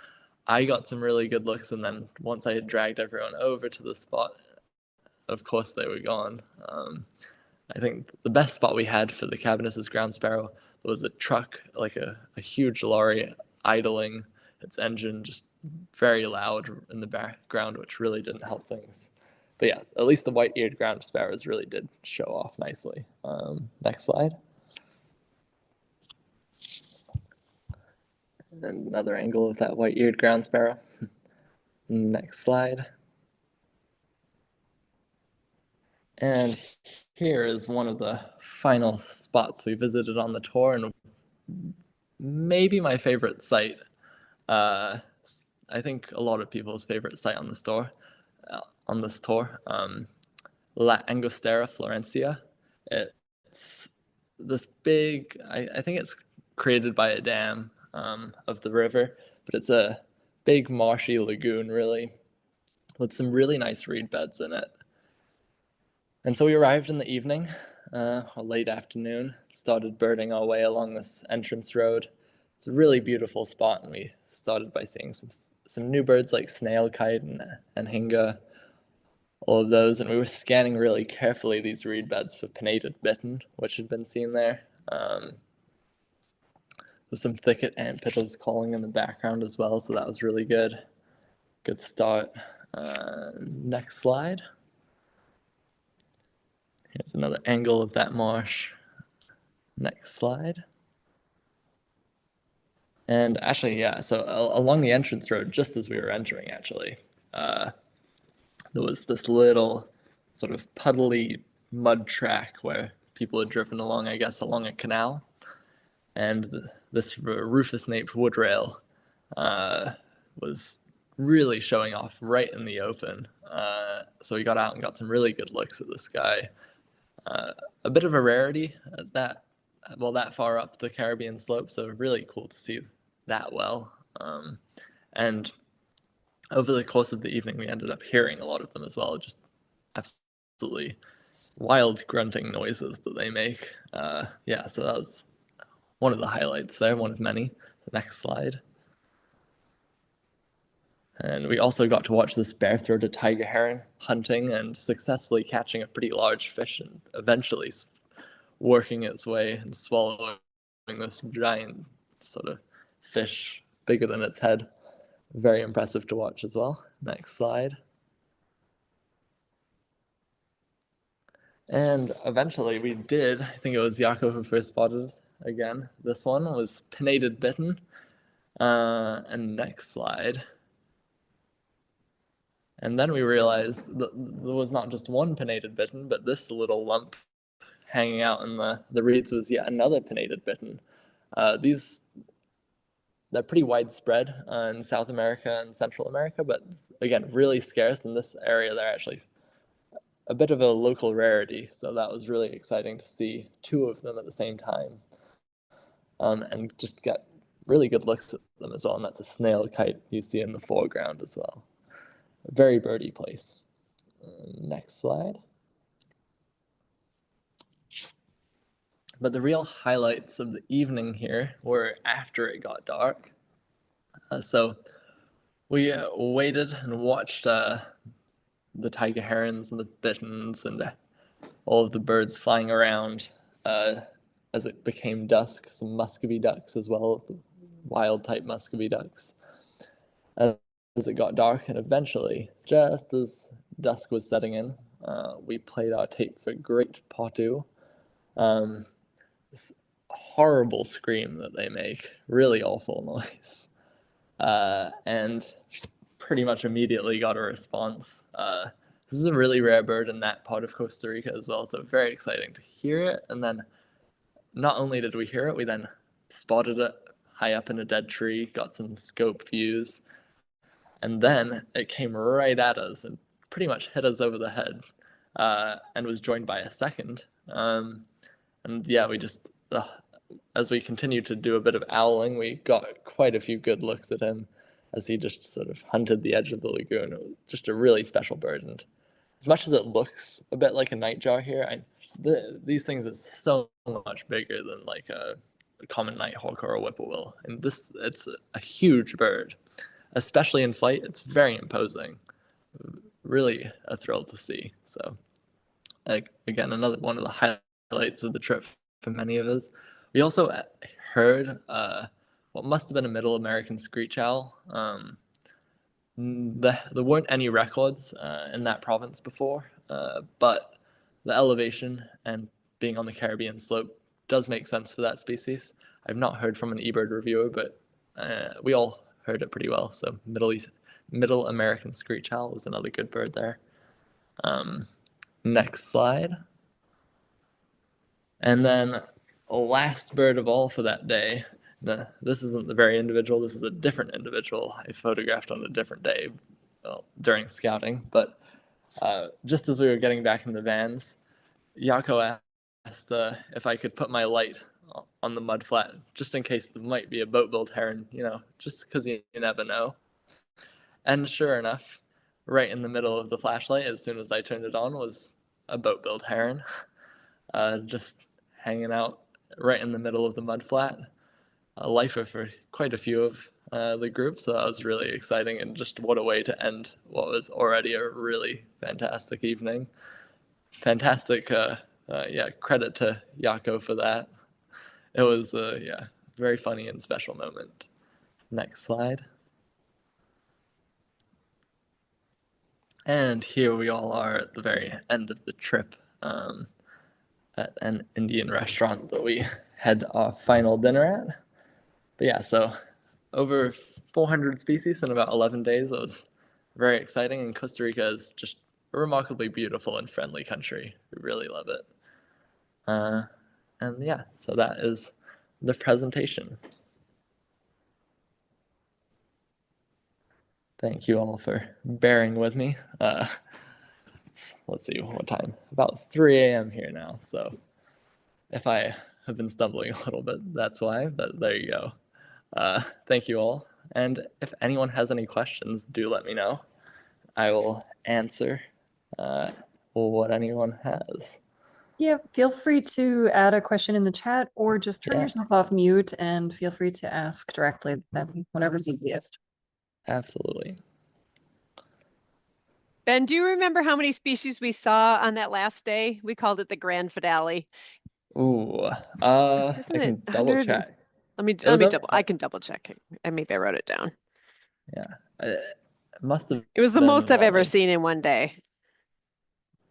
I got some really good looks, and then once I had dragged everyone over to the spot, of course they were gone. I think the best spot we had for the Cabinus's ground sparrow was a truck, like a huge lorry idling its engine just very loud in the background, which really didn't help things. But yeah, at least the white-eared ground sparrows really did show off nicely. Next slide. And another angle of that white-eared ground sparrow. Next slide. And here is one of the final spots we visited on the tour, and maybe my favorite site. I think a lot of people's favorite site on this tour. La Angostura Florencia. It's this big, I think it's created by a dam of the river, but it's a big marshy lagoon, really, with some really nice reed beds in it. And so we arrived in the evening, or late afternoon, started birding our way along this entrance road. It's a really beautiful spot, and we started by seeing some new birds like snailkite and hinga, all of those, and we were scanning really carefully these reed beds for pinnated bittern, which had been seen there. There's some thicket ant pittles calling in the background as well, so that was really good. Good start. Next slide. Here's another angle of that marsh. Next slide. And actually, yeah, so along the entrance road, just as we were entering, actually, there was this little sort of puddly mud track where people had driven along, I guess, along a canal. And this rufous-naped wood rail was really showing off right in the open. So we got out and got some really good looks at this guy. A bit of a rarity at that far up the Caribbean slope, so really cool to see that well. And over the course of the evening, we ended up hearing a lot of them as well, just absolutely wild grunting noises that they make. Yeah, so that was one of the highlights there, one of many. The next slide. And we also got to watch this bare-throated tiger heron hunting and successfully catching a pretty large fish and eventually working its way and swallowing this giant sort of fish bigger than its head. Very impressive to watch as well. Next slide. And eventually we did. I think it was Yako who first spotted again. This one was pinnated bittern. And next slide. And then we realized that there was not just one pinnated bittern, but this little lump hanging out in the reeds was yet another pinnated bittern. They're pretty widespread in South America and Central America, but again, really scarce. In this area, they're actually a bit of a local rarity. So that was really exciting to see two of them at the same time, and just get really good looks at them as well. And that's a snail kite you see in the foreground as well. A very birdie place. Next slide. But the real highlights of the evening here were after it got dark. So we waited and watched the tiger herons and the bitterns and all of the birds flying around as it became dusk. Some muscovy ducks as well, wild type muscovy ducks. As it got dark, and eventually, just as dusk was setting in, we played our tape for Great Potu. This horrible scream that they make, really awful noise, and pretty much immediately got a response. This is a really rare bird in that part of Costa Rica as well, so very exciting to hear it. And then not only did we hear it, we then spotted it high up in a dead tree, got some scope views, and then it came right at us and pretty much hit us over the head, and was joined by a second. And yeah, we just, as we continued to do a bit of owling, we got quite a few good looks at him as he just sort of hunted the edge of the lagoon. It was just a really special bird. And as much as it looks a bit like a nightjar here, these things are so much bigger than like a common nighthawk or a whippoorwill. And it's a huge bird, especially in flight. It's very imposing. Really a thrill to see. So again, another one of the highlights of the trip for many of us. We also heard what must have been a Middle American screech owl. There weren't any records in that province before, but the elevation and being on the Caribbean slope does make sense for that species. I've not heard from an eBird reviewer, but we all heard it pretty well. So Middle American screech owl was another good bird there. Next slide. And then last bird of all for that day. This isn't the very individual. This is a different individual I photographed on a different day during scouting. But just as we were getting back in the vans, Yako asked if I could put my light on the mudflat, just in case there might be a boat-billed heron, just because you never know. And sure enough, right in the middle of the flashlight, as soon as I turned it on, was a boat-billed heron, just hanging out right in the middle of the mudflat. A lifer for quite a few of the group, so that was really exciting, and just what a way to end what was already a really fantastic evening. Fantastic, credit to Yako for that. It was very funny and special moment. Next slide. And here we all are at the very end of the trip, at an Indian restaurant that we had our final dinner at. But yeah, so over 400 species in about 11 days. It was very exciting, and Costa Rica is just a remarkably beautiful and friendly country. We really love it. And yeah, so that is the presentation. Thank you all for bearing with me. Let's see what time. About 3 a.m. here now. So if I have been stumbling a little bit, that's why. But there you go. Thank you all. And if anyone has any questions, do let me know. I will answer what anyone has. Yeah, feel free to add a question in the chat or just turn Yeah. yourself off mute and feel free to ask directly then, whatever's easiest. Absolutely. Ben, do you remember how many species we saw on that last day? We called it the grand finale. Ooh, I Isn't can it double 100? check. Let me was up- double. I can double check. Maybe I wrote it down. Yeah, it must have. It was the been most I've ever like- seen in one day.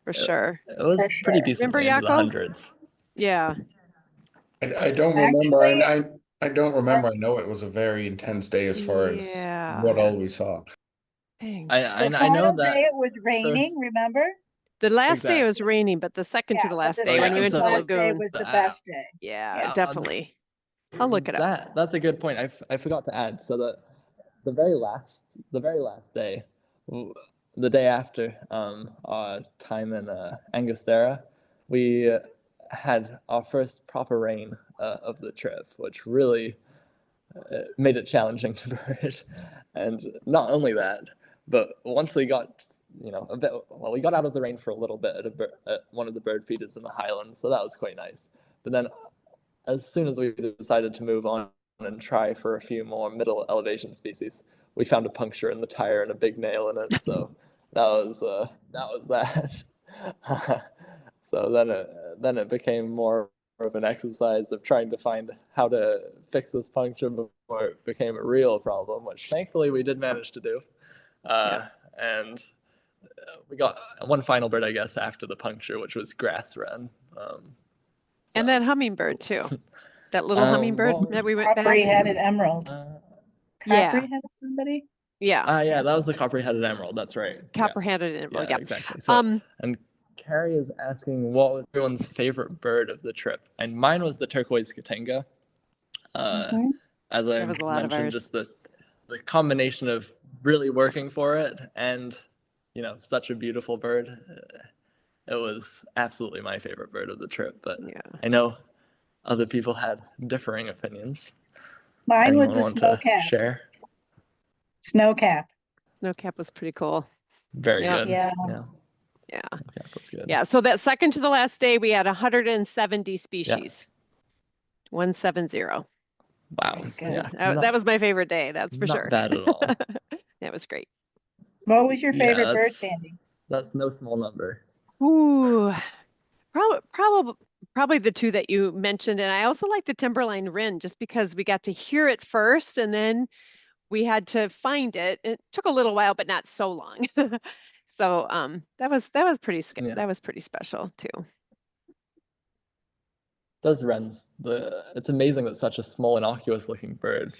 for sure. It was For pretty sure. decently Remember, into the Jaco? hundreds. Yeah. I don't remember. Actually- I don't remember. I know it was a very intense day as far as Yeah. what all we saw. Dang. The I know final that day it was raining, first- remember? The last day it was Exactly. raining, but the second to Yeah, the but last the day when we second went to to the the last day lagoon. was the Uh, best day. Yeah, Yeah. definitely. I'll look it up. That's a good point. I forgot to add. So the very last day, the day after our time in Angostura, we had our first proper rain of the trip, which really made it challenging to bird. And not only that, but once we got a bit, well, we got out of the rain for a little bit at one of the bird feeders in the highlands, so that was quite nice. But then as soon as we decided to move on and try for a few more middle elevation species, we found a puncture in the tire and a big nail in it. So that was that. So then it became more of an exercise of trying to find how to fix this puncture before it became a real problem, which thankfully we did manage to do. And we got one final bird, I guess, after the puncture, which was grass wren. And that hummingbird too. That little hummingbird what was- that we went back. Coppery-headed emerald. Yeah. Coppery-headed somebody? Yeah. Yeah, that was the copper-headed emerald. That's right. Copper-headed Yeah, emerald. yeah, Yeah. exactly. So, Um, and Carrie is asking what was everyone's favorite bird of the trip, and mine was the turquoise katinga. Mhm. As I That was a lot of mentioned, ours. just the combination of really working for it and such a beautiful bird. It was absolutely my favorite bird of the trip. But Yeah. I know other people had differing opinions. Mine was Anyone the want to snowcap. share? Snowcap. Snowcap was pretty cool. Very Yeah. good. Yeah. Yeah. Yeah. Snowcap was good. Yeah. So that second to the last day, we had 170 species. 170. Wow. Very good. Yeah. That was my favorite day. That's for not sure. bad at all. That was great. What was your Yeah, favorite bird, that's- Sandy? That's no small number. Ooh, probably the two that you mentioned. And I also like the Timberline wren just because we got to hear it first and then we had to find it. It took a little while, but not so long. So that was pretty Yeah. that was pretty special too. Those wrens, it's amazing that such a small, innocuous looking bird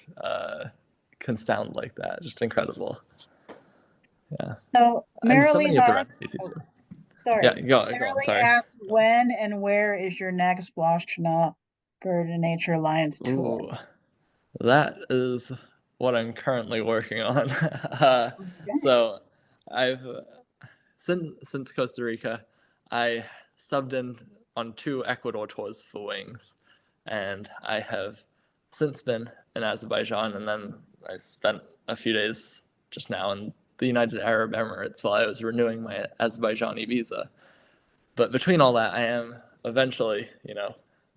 can sound like that. Just incredible. Yeah. So And so many of the Marilee wren species. oh, sorry. Yeah, go on, Marilee sorry. asked when and where is your next Washtenaw Bird and Nature Alliance tour? Ooh, that is what I'm currently working on. So I've since Costa Rica, I subbed in on 2 Ecuador tours for Wings, and I have since been in Azerbaijan, and then I spent a few days just now in the United Arab Emirates while I was renewing my Azerbaijani visa. But between all that, I am eventually,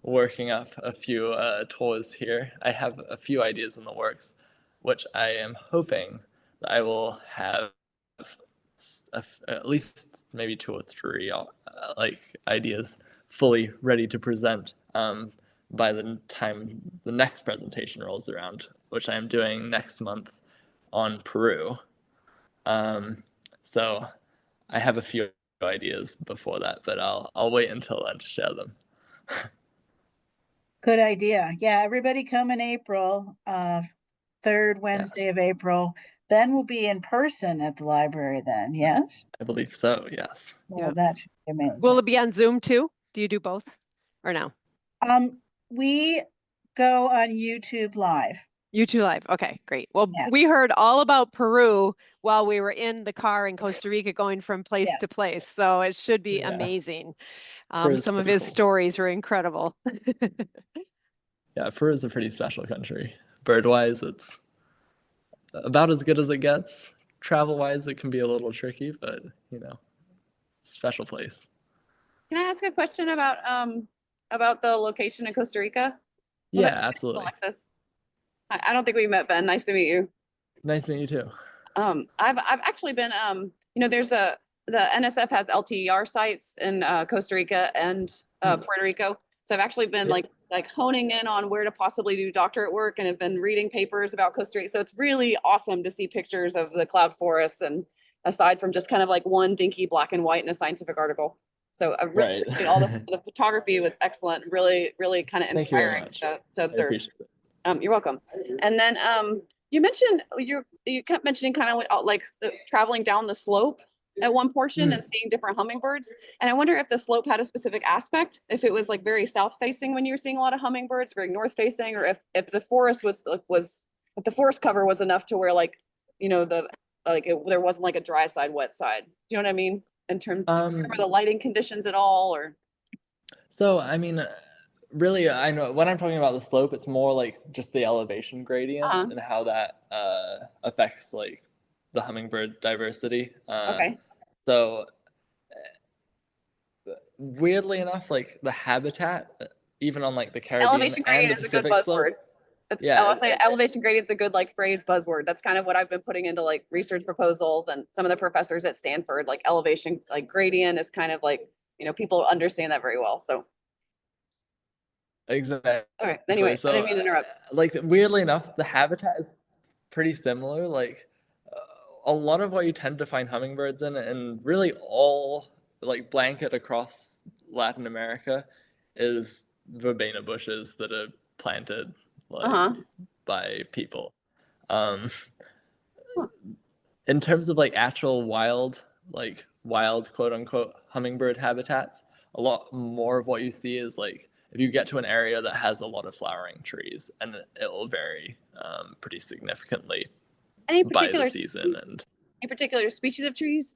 working up a few tours here. I have a few ideas in the works, which I am hoping that I will have at least maybe 2 or 3 ideas fully ready to present by the time the next presentation rolls around, which I am doing next month on Peru. So I have a few ideas before that, but I'll wait until then to share them. Good idea. Yeah, everybody come in April, 3rd Wednesday of April. Then we'll be in person at the library then, yes? I believe so, yes. Well, Yeah. that should be amazing. Will it be on Zoom too? Do you do both or no? We go on YouTube Live. YouTube Live. Okay, great. Well, Yeah. we heard all about Peru while we were in the car in Costa Rica going from place to Yes. place. So it should be Yeah. amazing. Peru's Some of pretty his cool. stories were incredible. Yeah, Peru is a pretty special country. Bird-wise, it's about as good as it gets. Travel-wise, it can be a little tricky, but special place. Can I ask a question about the location in Costa Rica? Yeah, absolutely. Alexis. I don't think we met, Ben. Nice to meet you. Nice to meet you too. I've actually been there's the NSF has LTER sites in Costa Rica and Puerto Rico. So I've actually been Yeah. like honing in on where to possibly do doctorate work and have been reading papers about Costa Rica. So it's really awesome to see pictures of the cloud forests and aside from just kind of like one dinky black and white in a scientific article. So I really Right. appreciate all the photography was excellent, really, really kind of Thank you very inspiring much. to I observe. appreciate it. You're welcome. And then you mentioned you kept mentioning kind of like traveling down the slope at one portion and seeing different hummingbirds. And I wonder if the slope had a specific aspect, if it was like very south facing when you were seeing a lot of hummingbirds, very north facing, or if the forest was if the forest cover was enough to where like, you know, there wasn't like a dry side, wet side. Do you know what I mean? In terms of the lighting conditions at all, or? So, I mean, really, I know when I'm talking about the slope, it's more like just the elevation gradient and how that affects like the hummingbird diversity. Okay. So, weirdly enough, like the habitat, even on like the Caribbean Elevation and the gradient is a good Pacific slope. buzzword. Yeah, I'll say elevation gradient's a good like phrase buzzword. That's kind of what I've been putting into like research proposals, and some of the professors at Stanford, like elevation, like gradient is kind of like, you know, people understand that very well. So exactly. okay. Anyway, So, I didn't mean to interrupt. like weirdly enough, the habitat is pretty similar. Like a lot of what you tend to find hummingbirds in, and really all like blanket across Latin America, is verbena bushes that are planted like by people. Um, in terms of like actual wild quote unquote hummingbird habitats, a lot more of what you see is like if you get to an area that has a lot of flowering trees, and it will vary pretty significantly Any by particular the season. And any particular species of trees?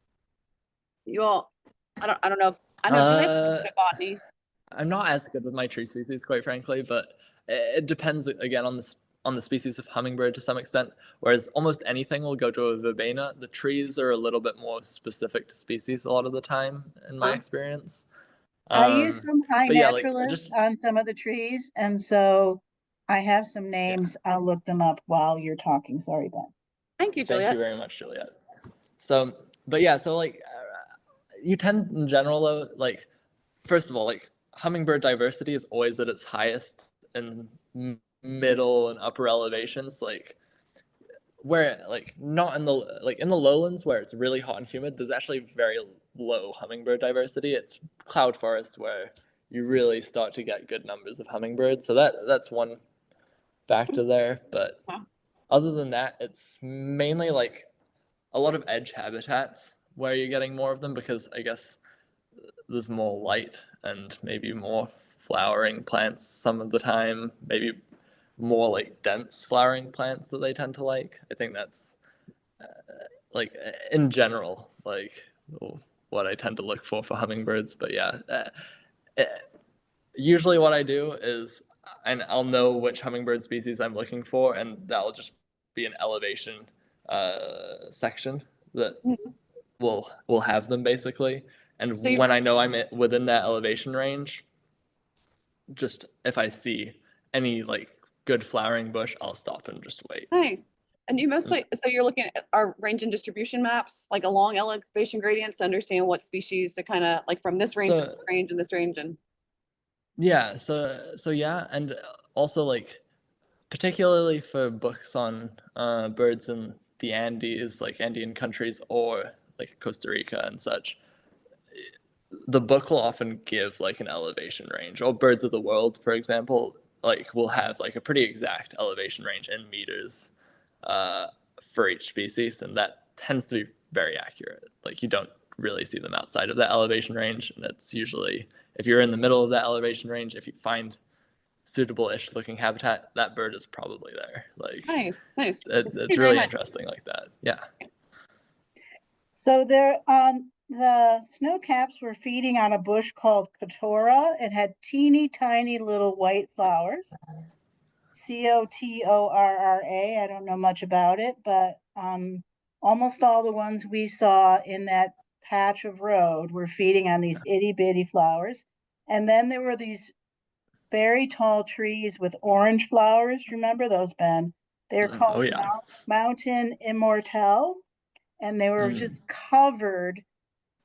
You all, I don't know if I know Juliet at botany. I'm not as good with my tree species, quite frankly, but it depends again on the species of hummingbird to some extent. Whereas almost anything will go to a verbena. The trees are a little bit more specific to species a lot of the time, in my experience. I use some high but yeah, like naturalists just on some of the trees, and so I have some names. I'll look them up while you're talking. Sorry, Ben. Thank you, thank Juliet. you very much, Juliet. So, but yeah, so like you tend in general though, like first of all, like hummingbird diversity is always at its highest in middle and upper elevations, like where like not in the like in the lowlands where it's really hot and humid, there's actually very low hummingbird diversity. It's cloud forest where you really start to get good numbers of hummingbirds. So that's one factor there. But other than that, it's mainly like a lot of edge habitats where you're getting more of them, because I guess there's more light and maybe more flowering plants some of the time, maybe more like dense flowering plants that they tend to like. I think that's like in general, like what I tend to look for hummingbirds. But yeah, usually what I do is, and I'll know which hummingbird species I'm looking for, and that'll just be an elevation section that will have them basically. And So when I know I'm within that elevation range, just if I see any like good flowering bush, I'll stop and just wait. Nice. And you mostly, so you're looking at our range and distribution maps, like along elevation gradients to understand what species to kind of like from this range, to this range, and this range, and yeah. So yeah, and also like particularly for books on birds in the Andes, like Andean countries or like Costa Rica and such, the book will often give like an elevation range. Or Birds of the World, for example, like will have like a pretty exact elevation range in meters for each species, and that tends to be very accurate. Like you don't really see them outside of that elevation range, and it's usually if you're in the middle of that elevation range, if you find suitable-ish looking habitat, that bird is probably there. Like nice. it's really interesting like that. Yeah. So there the snow caps were feeding on a bush called Cotora. It had teeny tiny little white flowers. Cotorra. I don't know much about it, but almost all the ones we saw in that patch of road were feeding on these itty bitty flowers. And then there were these very tall trees with orange flowers. Remember those, Ben? They're called Mountain Immortelle, and they were just covered.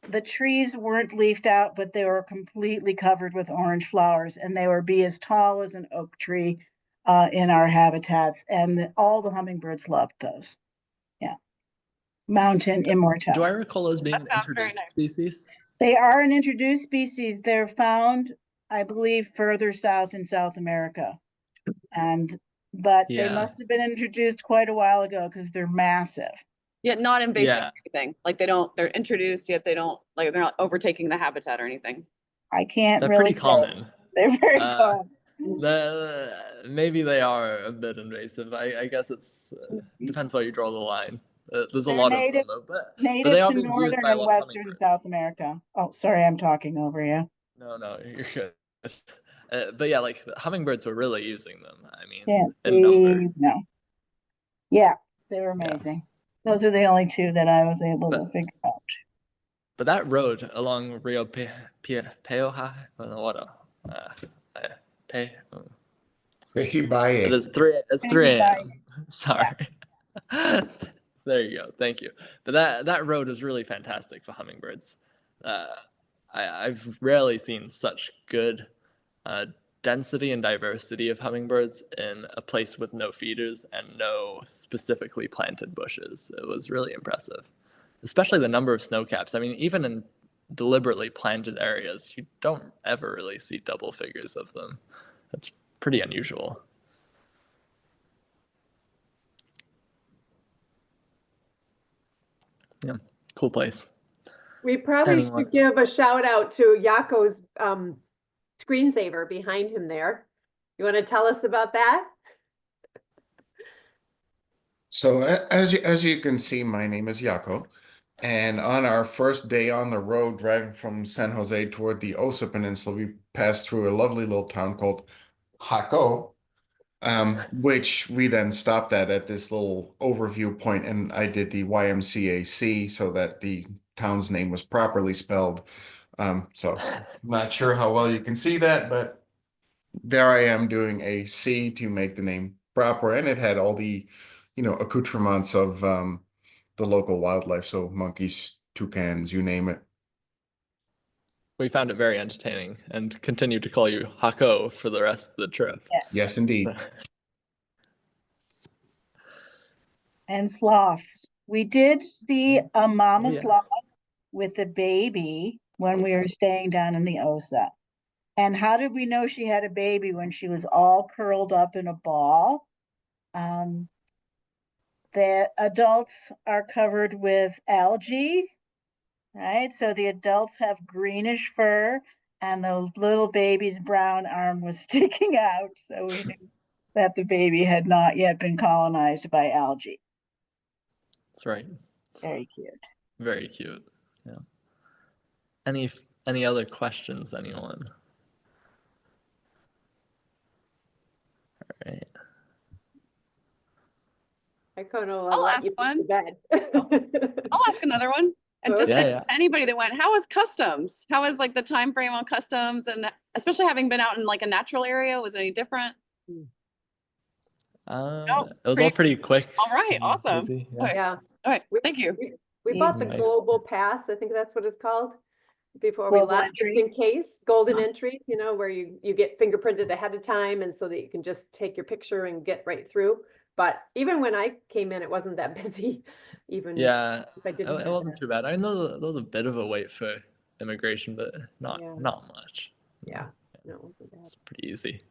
The trees weren't leafed out, but they were completely covered with orange flowers, and they would be as tall as an oak tree in our habitats. And all the hummingbirds loved those. Yeah. mountain immortelle. Do I recall those being That an sounds very introduced nice. species? They are an introduced species. They're found, I believe, further south in South America. But they Yeah. must have been introduced quite a while ago because they're massive. Yet not invasive Yeah. or anything. Like they're introduced, yet they're not overtaking the habitat or anything. I can't They're really pretty say. common. They're very Uh, common. Maybe they are a bit invasive. I guess it's depends where you draw the line. There's a They're lot native- of them, though, but they Native are to being used northern by a and lot of western hummingbirds. South America. Oh, sorry, I'm talking over you. No, you're good. But yeah, like the hummingbirds were really using them. I mean, Can't in number. see. No. Yeah, they were Yeah. amazing. Those are the only two that I was able to But- figure out. But that road along Rio Peoja, Pe, Hibaye. it is it's 3 a.m. Sorry. There you go. Thank you. But that road is really fantastic for hummingbirds. I've rarely seen such good density and diversity of hummingbirds in a place with no feeders and no specifically planted bushes. It was really impressive, especially the number of snowcaps. I mean, even in deliberately planted areas, you don't ever really see double figures of them. That's pretty unusual. Yeah, cool place. We probably Anyone should give a shout out to Yako's screensaver behind him there. You want to tell us about that? So as you can see, my name is Yako, and on our first day on the road driving from San Jose toward the Osa Peninsula, we passed through a lovely little town called Jaco, which we then stopped at this little overview point, and I did the YMCAC so that the town's name was properly spelled. So I'm not sure how well you can see that, but there I am doing a C to make the name proper, and it had all the, accoutrements of the local wildlife, so monkeys, toucans, you name it. We found it very entertaining and continue to call you Hako for the rest of the trip. Yes, indeed. And sloths. We did see a mama Oh, yes. sloth with a baby when we were staying down in the Osa. And how did we know she had a baby when she was all curled up in a ball? The adults are covered with algae, right? So the adults have greenish fur, and the little baby's brown arm was sticking out. So we knew that the baby had not yet been colonized by algae. That's right. Very cute. Very cute. Yeah. Any other questions, anyone? All right. I'll ask one. I'll ask another one. And just Yeah, like yeah. anybody that went, how was customs? How was like the time frame on customs, and especially having been out in like a natural area, was it any different? It was all pretty quick. All right, and awesome. easy, yeah. Okay. Yeah, All right, thank you. we bought the Nice. global pass, I think that's what it's called, before we Global left, just entry? in case, golden entry, where you get fingerprinted ahead of time, and so that you can just take your picture and get right through. But even when I came in, it wasn't that busy, even Yeah, if I didn't it have wasn't that. too bad. I know there was a bit of a wait for immigration, but not Yeah. much. Yeah, no, it wasn't bad. It's pretty easy.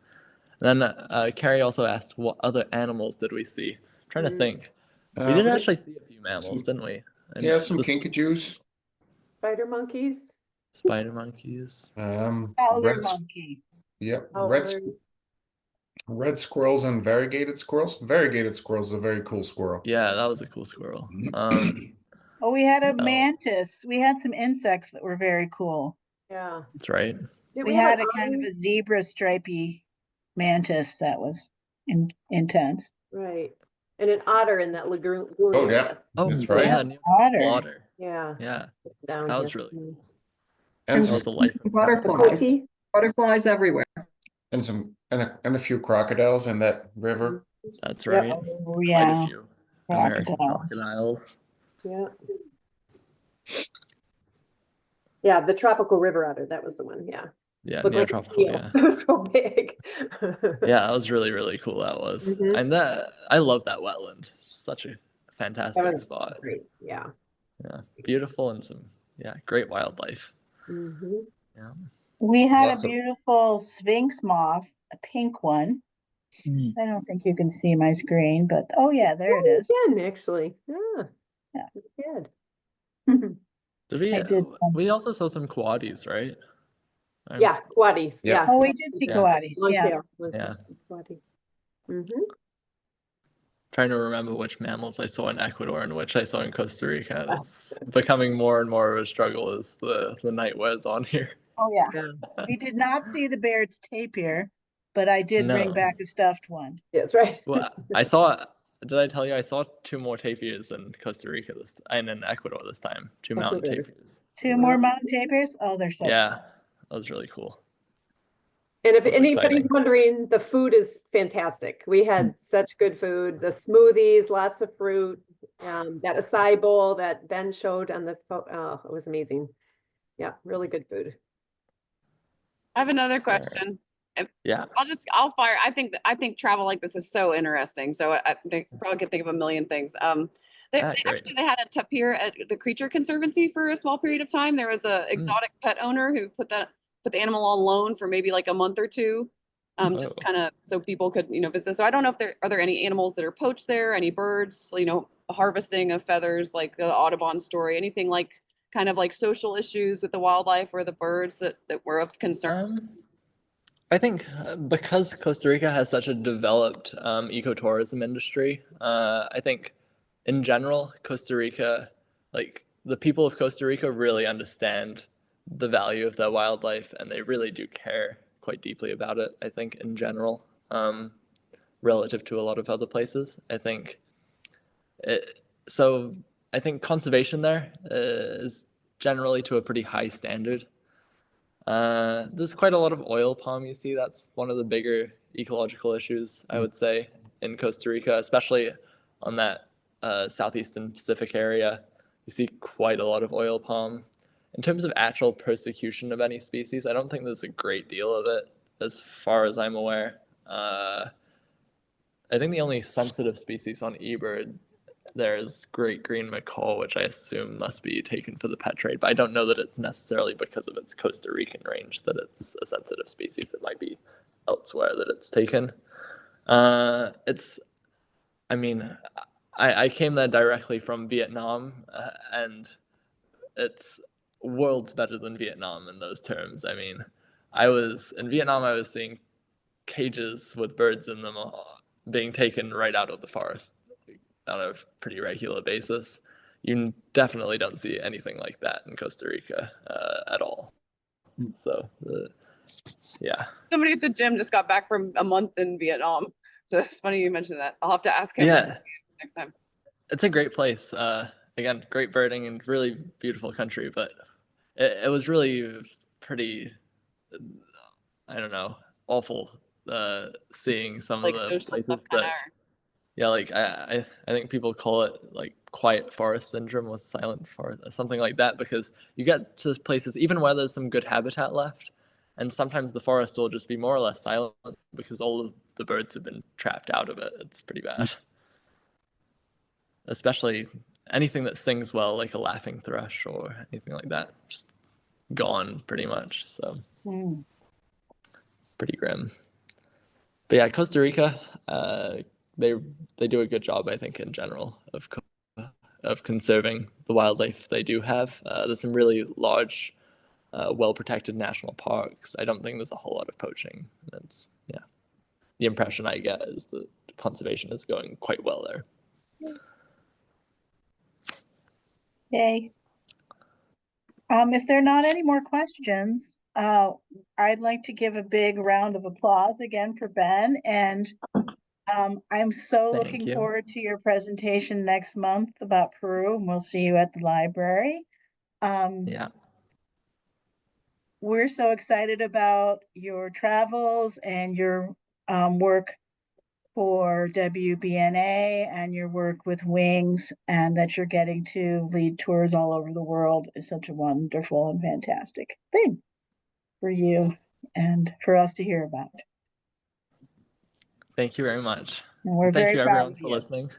And then Carrie also asked, what other animals did we see? I'm trying to think. We did actually see a few mammals, didn't we? And Yeah, some the kinkajous. Spider monkeys. spider monkeys. Howler Red, monkey. yep, Oh, red squirrels and variegated squirrels. Variegated squirrels is a very cool squirrel. Yeah, that was a cool squirrel. Oh, we had a Oh. mantis. We had some insects that were very cool. yeah. That's right. Did We have had an a kind of otter? a zebra stripy mantis that was intense. Right, and an otter in that lagoon Oh, yeah. area. Oh, That's right. Yeah, Otter. otter. Yeah. Yeah, Down that here. was really cool. And That was a life. of Butterflies. Coati? Butterflies everywhere. and a few crocodiles in that river. That's Yep. right. Oh, Quite yeah. a few American Crocodiles. crocodiles. Yeah. Yeah, the tropical river otter, that was the one, yeah. Yeah, Looked like a neotropical. seal. Yeah, It was so big. yeah, that was really cool. That was, Mhm. and I love that wetland. Such a fantastic That was spot. great. Yeah. Yeah, beautiful and some great wildlife. Mhm. Yeah. We had Lots a of- beautiful sphinx moth, a pink one. Mm. I don't think you can see my screen, but oh yeah, there it is. Again, actually. Yeah. Yeah. Good. Did we? I did some- We also saw some quaddies, right? Yeah, quaddies. Yeah. Yeah. Oh, we did see Yeah. coatis, Long yeah. tail. Yeah. Mm-hmm. Trying to remember which mammals I saw in Ecuador and which I saw in Costa Rica. And it's becoming more and more of a struggle as the night wears on here. Oh yeah. Yeah. We did not see the Baird's tapir, but I did bring No. back a stuffed one. Yes, right. Well, I saw. Did I tell you I saw 2 more tapirs in Costa Rica and in Ecuador this time? 2 mountain Ecuador's. tapirs. Two more mountain tapirs? Oh, they're so Yeah, that was really cool. And if That's anybody's exciting. wondering, the food is fantastic. We had such good food, the smoothies, lots of fruit, that acai bowl that Ben showed on the oh, it was amazing. Yeah, really good food. I have another question. Yeah. I'll fire. I think travel like this is so interesting. So I think probably could think of a million things. They Great. actually they had a tapir at the Creature Conservancy for a small period of time. There was a exotic pet owner who put the animal on loan for maybe like a month or two. Just Oh. kind of so people could, visit. So I don't know if are there any animals that are poached there, any birds, harvesting of feathers, like the Audubon story, anything like kind of like social issues with the wildlife or the birds that were of concern. I think because Costa Rica has such a developed ecotourism industry, I think in general, Costa Rica, like the people of Costa Rica really understand the value of their wildlife and they really do care quite deeply about it, I think, in general, relative to a lot of other places. I think I think conservation there is generally to a pretty high standard. There's quite a lot of oil palm you see. That's one of the bigger ecological issues, I would say, in Costa Rica, especially on that southeastern Pacific area. You see quite a lot of oil palm. In terms of actual persecution of any species, I don't think there's a great deal of it, as far as I'm aware. I think the only sensitive species on eBird there's great green macaw, which I assume must be taken for the pet trade, but I don't know that it's necessarily because of its Costa Rican range that it's a sensitive species. It might be elsewhere that it's taken. I came there directly from Vietnam, and it's worlds better than Vietnam in those terms. I mean, in Vietnam, I was seeing cages with birds in them being taken right out of the forest on a pretty regular basis. You definitely don't see anything like that in Costa Rica at all. So, yeah. Somebody at the gym just got back from a month in Vietnam. So it's funny you mentioned that. I'll have to ask him next time. It's a great place. Again, great birding and really beautiful country, but it was really pretty, I don't know, awful seeing some Like of the social places stuff kind of. yeah, like I think people call it like quiet forest syndrome or silent forest, something like that, because you get to places even where there's some good habitat left, and sometimes the forest will just be more or less silent because all of the birds have been trapped out of it. It's pretty bad. Especially anything that sings well, like a laughing thrush or anything like that, just gone pretty much. So pretty grim. But yeah, Costa Rica, they do a good job, I think, in general of conserving the wildlife they do have. There's some really large, well-protected national parks. I don't think there's a whole lot of poaching. That's the impression I get is that conservation is going quite well there. Yay. If there are not any more questions, I'd like to give a big round of applause again for Ben. And I'm so Thank looking you. forward to your presentation next month about Peru, and we'll see you at the library. Yeah. We're so excited about your travels and your work for WBNA and your work with Wings, and that you're getting to lead tours all over the world is such a wonderful and fantastic thing for you and for us to hear about. Thank you very much. And we're Thank very you proud everyone of for you. listening.